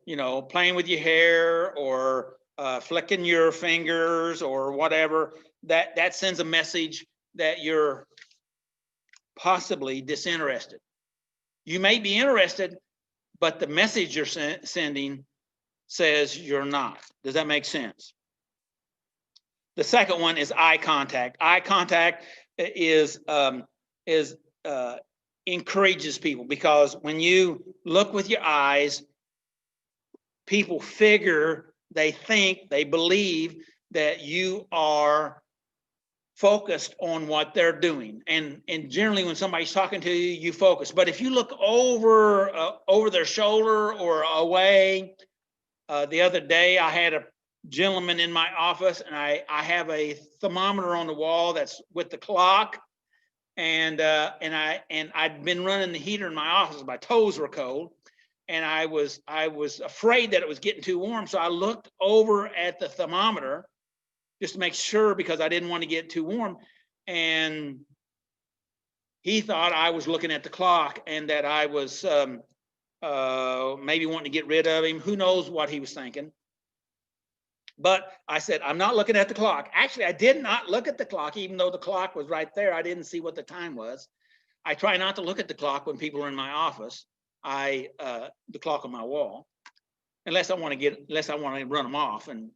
playing with your hair or flicking your fingers or whatever, that sends a message that you're possibly disinterested. You may be interested, but the message you're sending says you're not. Does that make sense? The second one is eye contact. Eye contact is encourages people, because when you look with your eyes, people figure, they think, they believe that you are focused on what they're doing. And generally when somebody's talking to you, you focus. But if you look over their shoulder or away, the other day I had a gentleman in my office, and I have a thermometer on the wall that's with the clock, and I'd been running the heater in my office. My toes were cold, and I was afraid that it was getting too warm, so I looked over at the thermometer just to make sure, because I didn't want to get too warm. And he thought I was looking at the clock and that I was maybe wanting to get rid of him. Who knows what he was thinking? But I said, I'm not looking at the clock. Actually, I did not look at the clock, even though the clock was right there. I didn't see what the time was. I try not to look at the clock when people are in my office. The clock on my wall, unless I want to run them off. And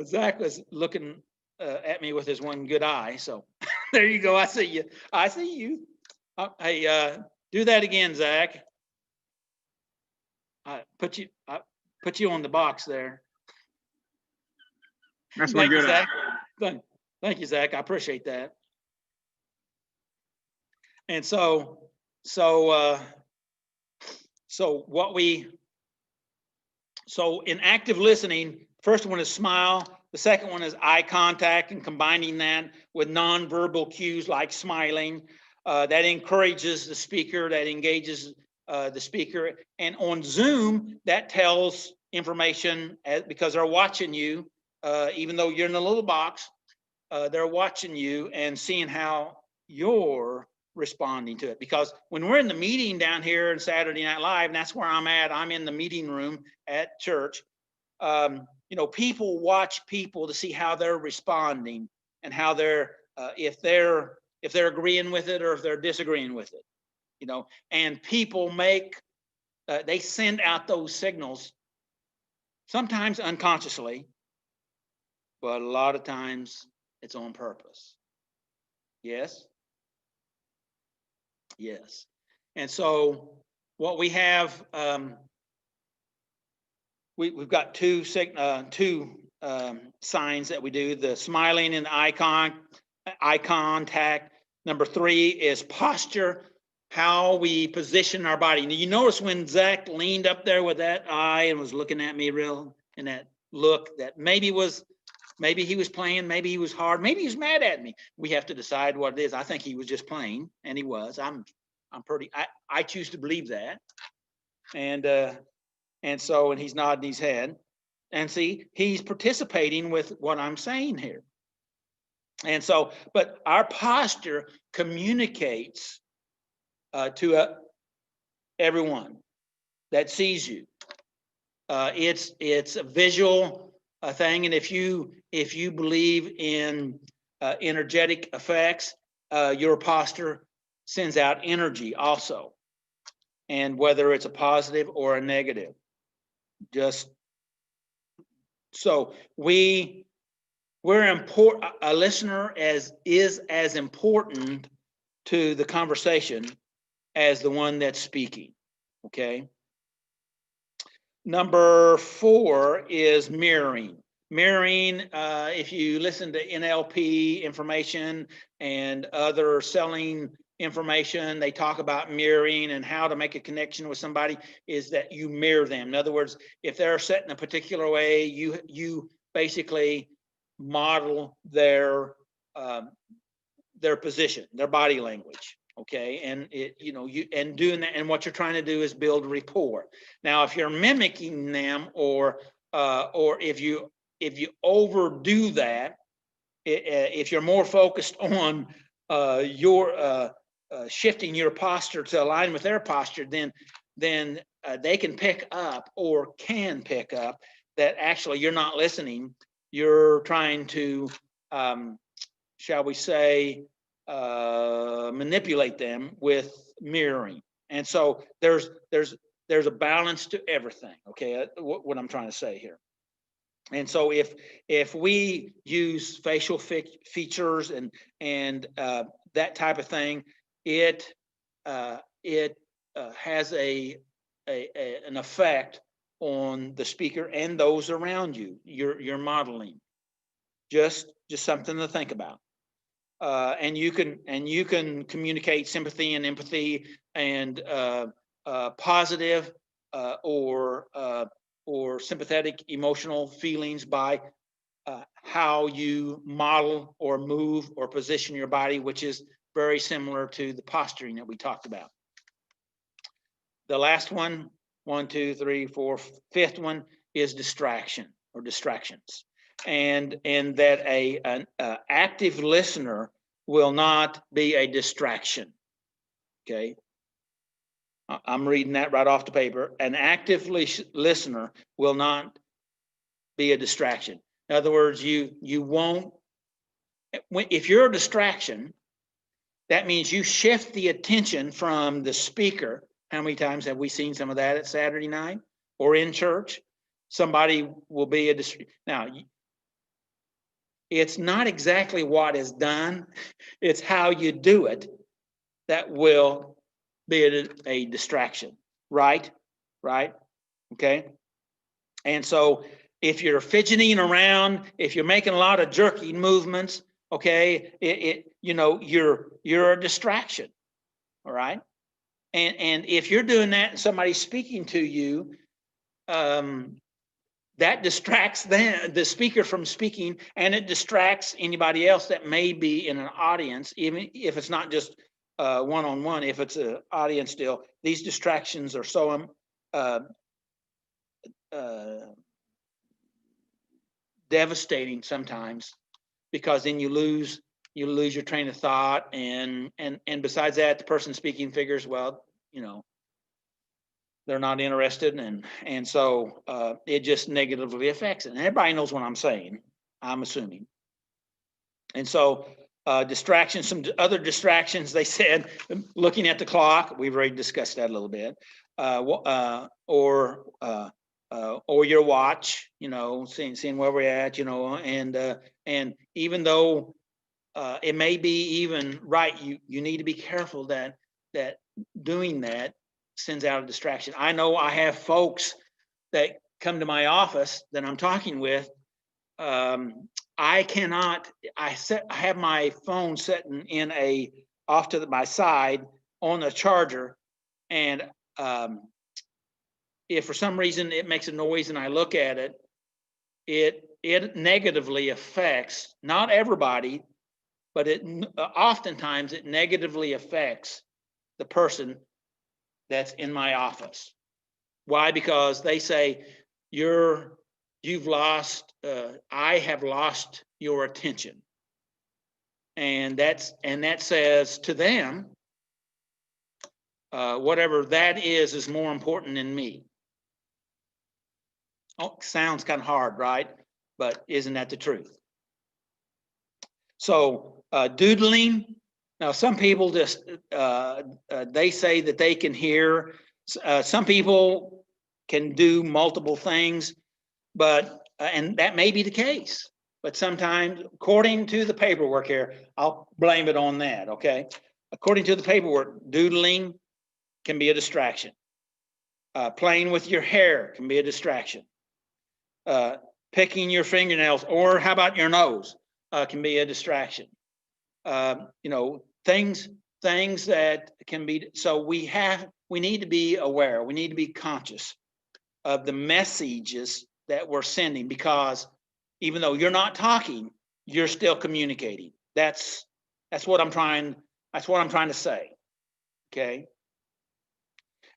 Zach was looking at me with his one good eye. So there you go. I see you. I see you. Hey, do that again, Zach. I put you on the box there. That's my good eye. Thank you, Zach. I appreciate that. And so in active listening, first one is smile. The second one is eye contact, and combining that with nonverbal cues like smiling. That encourages the speaker, that engages the speaker. And on Zoom, that tells information because they're watching you, even though you're in a little box, they're watching you and seeing how you're responding to it. Because when we're in the meeting down here in Saturday Night Live, and that's where I'm at, I'm in the meeting room at church. People watch people to see how they're responding and how they're if they're agreeing with it or if they're disagreeing with it. And people they send out those signals, sometimes unconsciously, but a lot of times it's on purpose. Yes. Yes. And so what we have, we've got two signs that we do: the smiling and eye contact. Number 3 is posture, how we position our body. Now, you notice when Zach leaned up there with that eye and was looking at me in that look that maybe he was playing, maybe he was hard, maybe he was mad at me. We have to decide what it is. I think he was just playing, and he was. I choose to believe that. And he's nodding his head. And see, he's participating with what I'm saying here. And so, but our posture communicates to everyone that sees you. It's a visual thing, and if you believe in energetic effects, your posture sends out energy also, and whether it's a positive or a negative. Just so we're important. A listener is as important to the conversation as the one that's speaking. Okay. Number 4 is mirroring. Mirroring, if you listen to NLP information and other selling information, they talk about mirroring and how to make a connection with somebody is that you mirror them. In other words, if they're set in a particular way, you basically model their position, their body language. Okay, and doing that, and what you're trying to do is build rapport. Now, if you're mimicking them, or if you overdo that, if you're more focused on your shifting your posture to align with their posture, then they can pick up that actually you're not listening. You're trying to, shall we say, manipulate them with mirroring. And so there's a balance to everything. Okay, what I'm trying to say here. And so if we use facial features and that type of thing, it has an effect on the speaker and those around you. You're modeling. Just something to think about. And you can communicate sympathy and empathy and positive or sympathetic emotional feelings by how you model or move or position your body, which is very similar to the posturing that we talked about. The last one, 1, 2, 3, 4, fifth one is distraction or distractions. And that an active listener will not be a distraction. Okay, I'm reading that right off the paper. An active listener will not be a distraction. In other words, you won't. If you're a distraction, that means you shift the attention from the speaker. How many times have we seen some of that at Saturday night or in church? Somebody will be a distraction. Now, it's not exactly what is done, it's how you do it that will be a distraction, right? Okay. And so if you're fidgeting around, if you're making a lot of jerky movements, okay, you're a distraction. All right. And if you're doing that and somebody's speaking to you, that distracts the speaker from speaking, and it distracts anybody else that may be in an audience, even if it's not just one-on-one. If it's an audience still, these distractions are so devastating sometimes, because then you lose your train of thought, and besides that, the person speaking figures, well, they're not interested, and so it just negatively affects it. And everybody knows what I'm saying, I'm assuming. And so distractions, some other distractions, they said, looking at the clock, we've already discussed that a little bit, or your watch, seeing where we're at, and even though it may be even right, you need to be careful that doing that sends out a distraction. I know I have folks that come to my office that I'm talking with. I have my phone sitting off to my side on a charger, and if for some reason it makes a noise and I look at it, it negatively affects, not everybody, but oftentimes it negatively affects the person that's in my office. Why? Because they say you've lost, I have lost your attention. And that says to them, whatever that is more important than me. Oh, sounds kind of hard, right? But isn't that the truth? So doodling. Now, some people just they say that they can hear. Some people can do multiple things, but and that may be the case. But sometimes, according to the paperwork here, I'll blame it on that. Okay, according to the paperwork, doodling can be a distraction. Playing with your hair can be a distraction. Picking your fingernails, or how about your nose, can be a distraction. You know, things that can be. So we need to be aware. We need to be conscious of the messages that we're sending, because even though you're not talking, you're still communicating. That's what I'm trying. That's what I'm trying to say. Okay.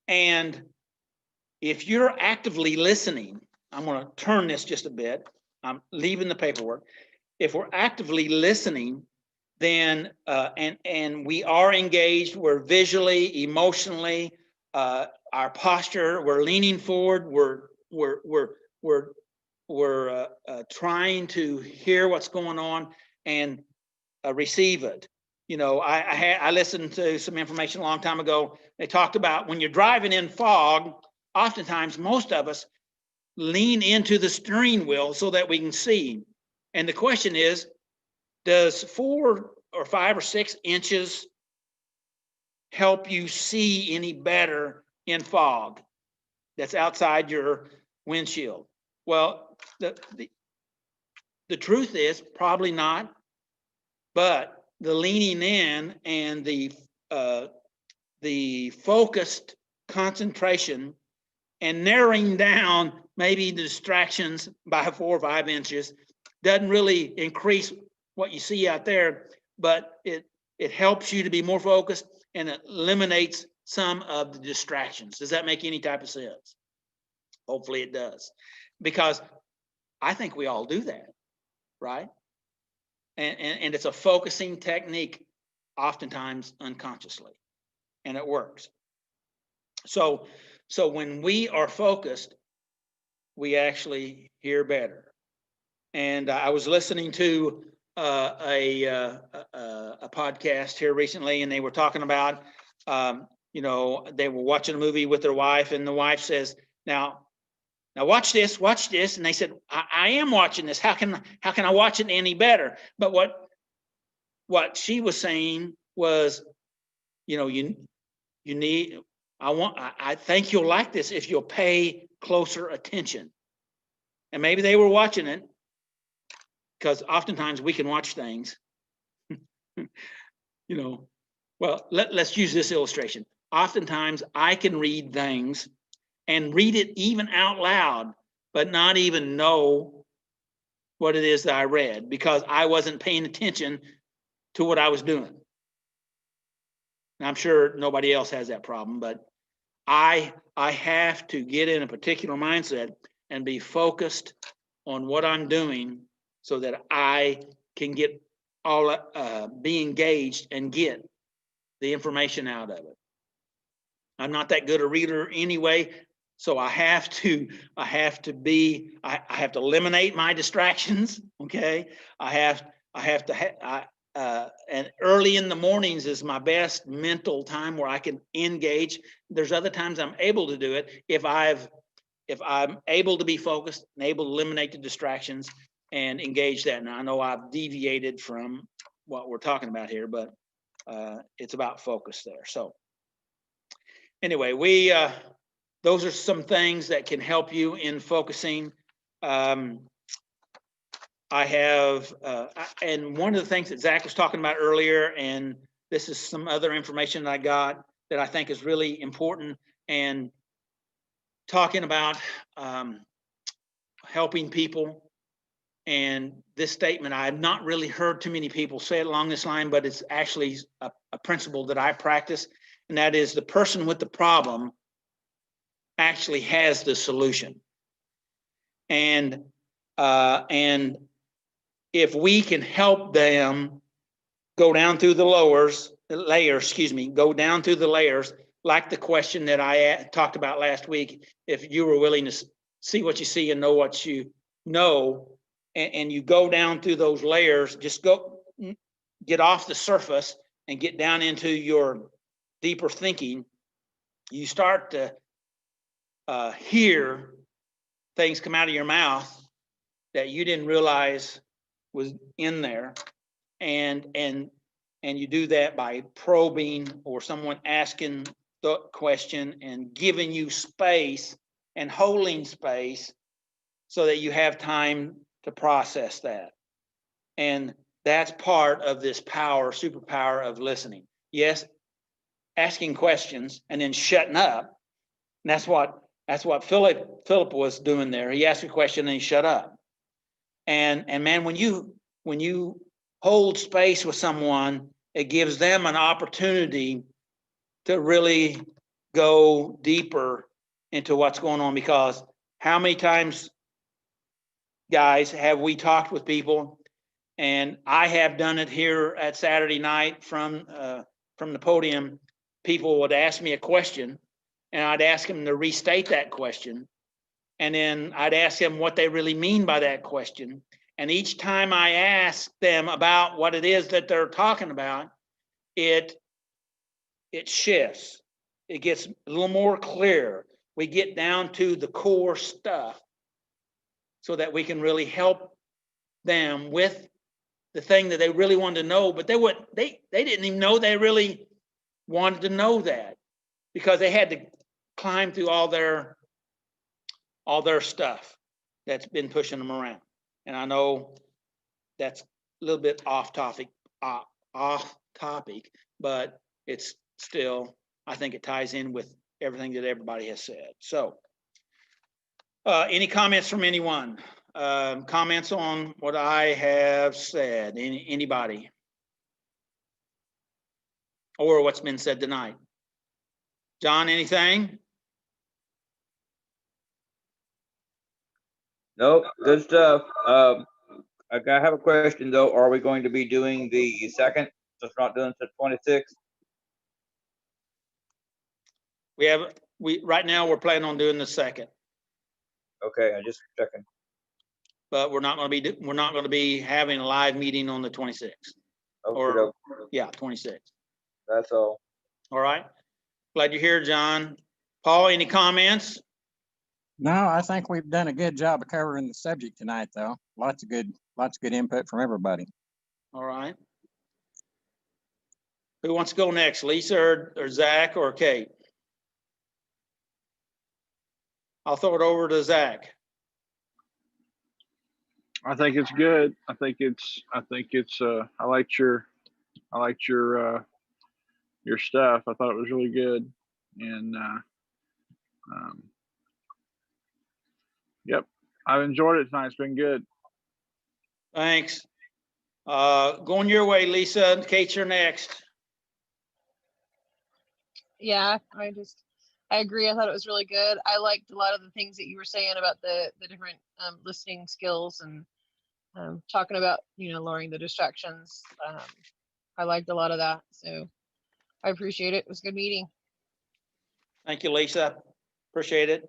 And if you're actively listening, I'm going to turn this just a bit. I'm leaving the paperwork. If we're actively listening, then and we are engaged, we're visually, emotionally, our posture, we're leaning forward, we're trying to hear what's going on and receive it. You know, I listened to some information a long time ago. They talked about when you're driving in fog, oftentimes most of us lean into the steering wheel so that we can see. And the question is, does 4 or 5 or 6 inches help you see any better in fog that's outside your windshield? Well, the truth is probably not, but the leaning in and the focused concentration and narrowing down maybe the distractions by 4 or 5 inches doesn't really increase what you see out there, but it helps you to be more focused and it eliminates some of the distractions. Does that make any type of sense? Hopefully it does, because I think we all do that, right? And it's a focusing technique, oftentimes unconsciously, and it works. So when we are focused, we actually hear better. And I was listening to a podcast here recently, and they were talking about, you know, they were watching a movie with their wife, and the wife says, now watch this, and they said, I am watching this. How can I watch it any better? But what she was saying was, you know, you need. I think you'll like this if you'll pay closer attention. And maybe they were watching it, because oftentimes we can watch things, you know. Well, let's use this illustration. Oftentimes I can read things and read it even out loud, but not even know what it is that I read, because I wasn't paying attention to what I was doing. And I'm sure nobody else has that problem, but I have to get in a particular mindset and be focused on what I'm doing so that I can get be engaged and get the information out of it. I'm not that good a reader anyway, so I have to eliminate my distractions. Okay, and early in the mornings is my best mental time where I can engage. There's other times I'm able to do it if I'm able to be focused and able to eliminate the distractions and engage that. Now I know I've deviated from what we're talking about here, but it's about focus there. So anyway, those are some things that can help you in focusing. I have, and one of the things that Zach was talking about earlier, and this is some other information that I got that I think is really important, and talking about helping people. And this statement, I have not really heard too many people say it along this line, but it's actually a principle that I practice, and that is the person with the problem actually has the solution. And if we can help them go down through the go down through the layers, like the question that I talked about last week, if you were willing to see what you see and know what you know, and you go down through those layers, just get off the surface and get down into your deeper thinking, you start to hear things come out of your mouth that you didn't realize was in there. And you do that by probing or someone asking the question and giving you space and holding space so that you have time to process that. And that's part of this superpower of listening. Yes, asking questions and then shutting up. And that's what Philip was doing there. He asked a question and he shut up. And man, when you hold space with someone, it gives them an opportunity to really go deeper into what's going on. Because how many times, guys, have we talked with people? And I have done it here at Saturday night from the podium. People would ask me a question, and I'd ask them to restate that question. And then I'd ask them what they really mean by that question. And each time I ask them about what it is that they're talking about, it shifts. It gets a little more clear. We get down to the core stuff so that we can really help them with the thing that they really wanted to know, but they didn't even know they really wanted to know that, because they had to climb through all their stuff that's been pushing them around. And I know that's a little bit off topic, but it's still, I think it ties in with everything that everybody has said. So any comments from anyone? Comments on what I have said? Anybody? Or what's been said tonight? John, anything? Nope, good stuff. I have a question though. Are we going to be doing the second? Just not doing the 26th? Right now we're planning on doing the second, Okay, I just checking. but we're not going to be having a live meeting on the 26th. Or Yeah, 26th. that's all. All right. Glad you're here, John. Paul, any comments? No, I think we've done a good job of covering the subject tonight, though. Lots of good input from everybody. All right. Who wants to go next, Lisa or Zach or Kate? I'll throw it over to Zach. I think it's good. I liked your stuff. I thought it was really good. And yep, I've enjoyed it tonight. It's been good. Thanks. Going your way, Lisa. Kate, you're next. Yeah, I agree. I thought it was really good. I liked a lot of the things that you were saying about the different listening skills and talking about, lowering the distractions. I liked a lot of that. So I appreciate it. It was a good meeting. Thank you, Lisa. Appreciate it.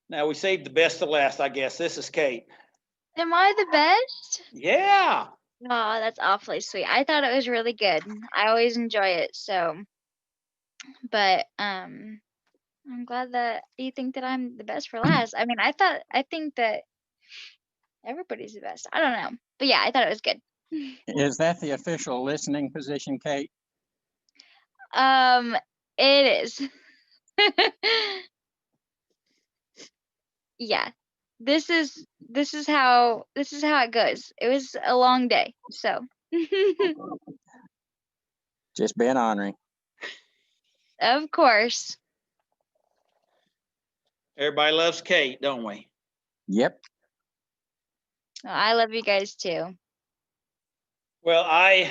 Now we saved the best to last, I guess. This is Kate. Am I the best? Yeah. Oh, that's awfully sweet. I thought it was really good. I always enjoy it. So, but I'm glad that you think that I'm the best for last. I mean, I think that everybody's the best. I don't know, but yeah, I thought it was good. Is that the official listening position, Kate? It is. Yeah. This is how it goes. It was a long day, so. Just being ornery. Of course. Everybody loves Kate, don't we? Yep. I love you guys too. Well, I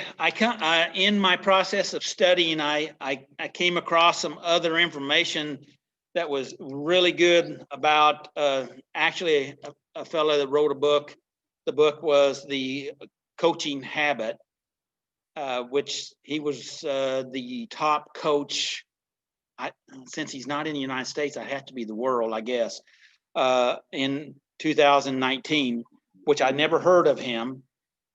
in my process of studying, I came across some other information that was really good about actually a fellow that wrote a book. The book was The Coaching Habit, which he was the top coach. Since he's not in the United States, I have to be the world, I guess, in 2019, which I never heard of him.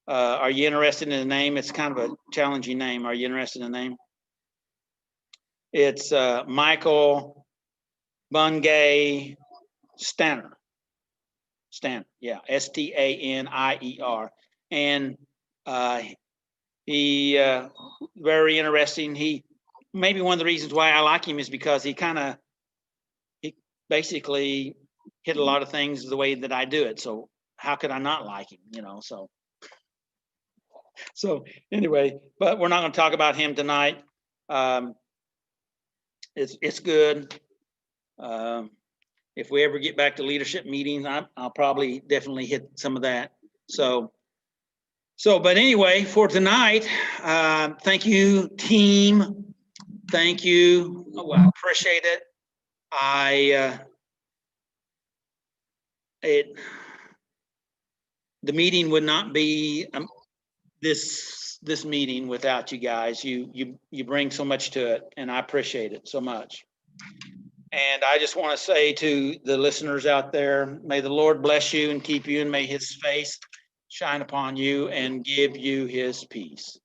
Are you interested in the name? It's kind of a challenging name. Are you interested in the name? It's Michael Bungay Stanner. Stanner, yeah, Stanier. And he very interesting. He maybe one of the reasons why I like him is because he basically hit a lot of things the way that I do it. So how could I not like him? You know, so anyway, but we're not going to talk about him tonight. It's good. If we ever get back to leadership meetings, I'll probably definitely hit some of that. So, but anyway, for tonight, thank you, team. Thank you. Oh, I appreciate it. The meeting would not be this meeting without you guys. You bring so much to it, and I appreciate it so much. And I just want to say to the listeners out there, may the Lord bless you and keep you, and may his face shine upon you and give you his peace.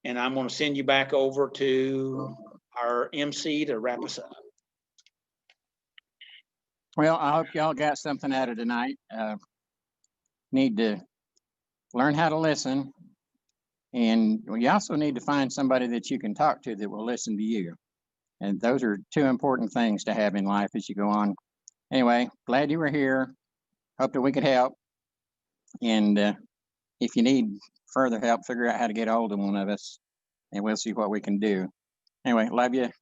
And I'm going to send you back over to our MC to wrap us up. Well, I hope y'all got something out of tonight. Need to learn how to listen. And you also need to find somebody that you can talk to that will listen to you. And those are two important things to have in life as you go on. Anyway, glad you were here. Hope that we could help. And if you need further help, figure out how to get hold of one of us, and we'll see what we can do. Anyway, love you.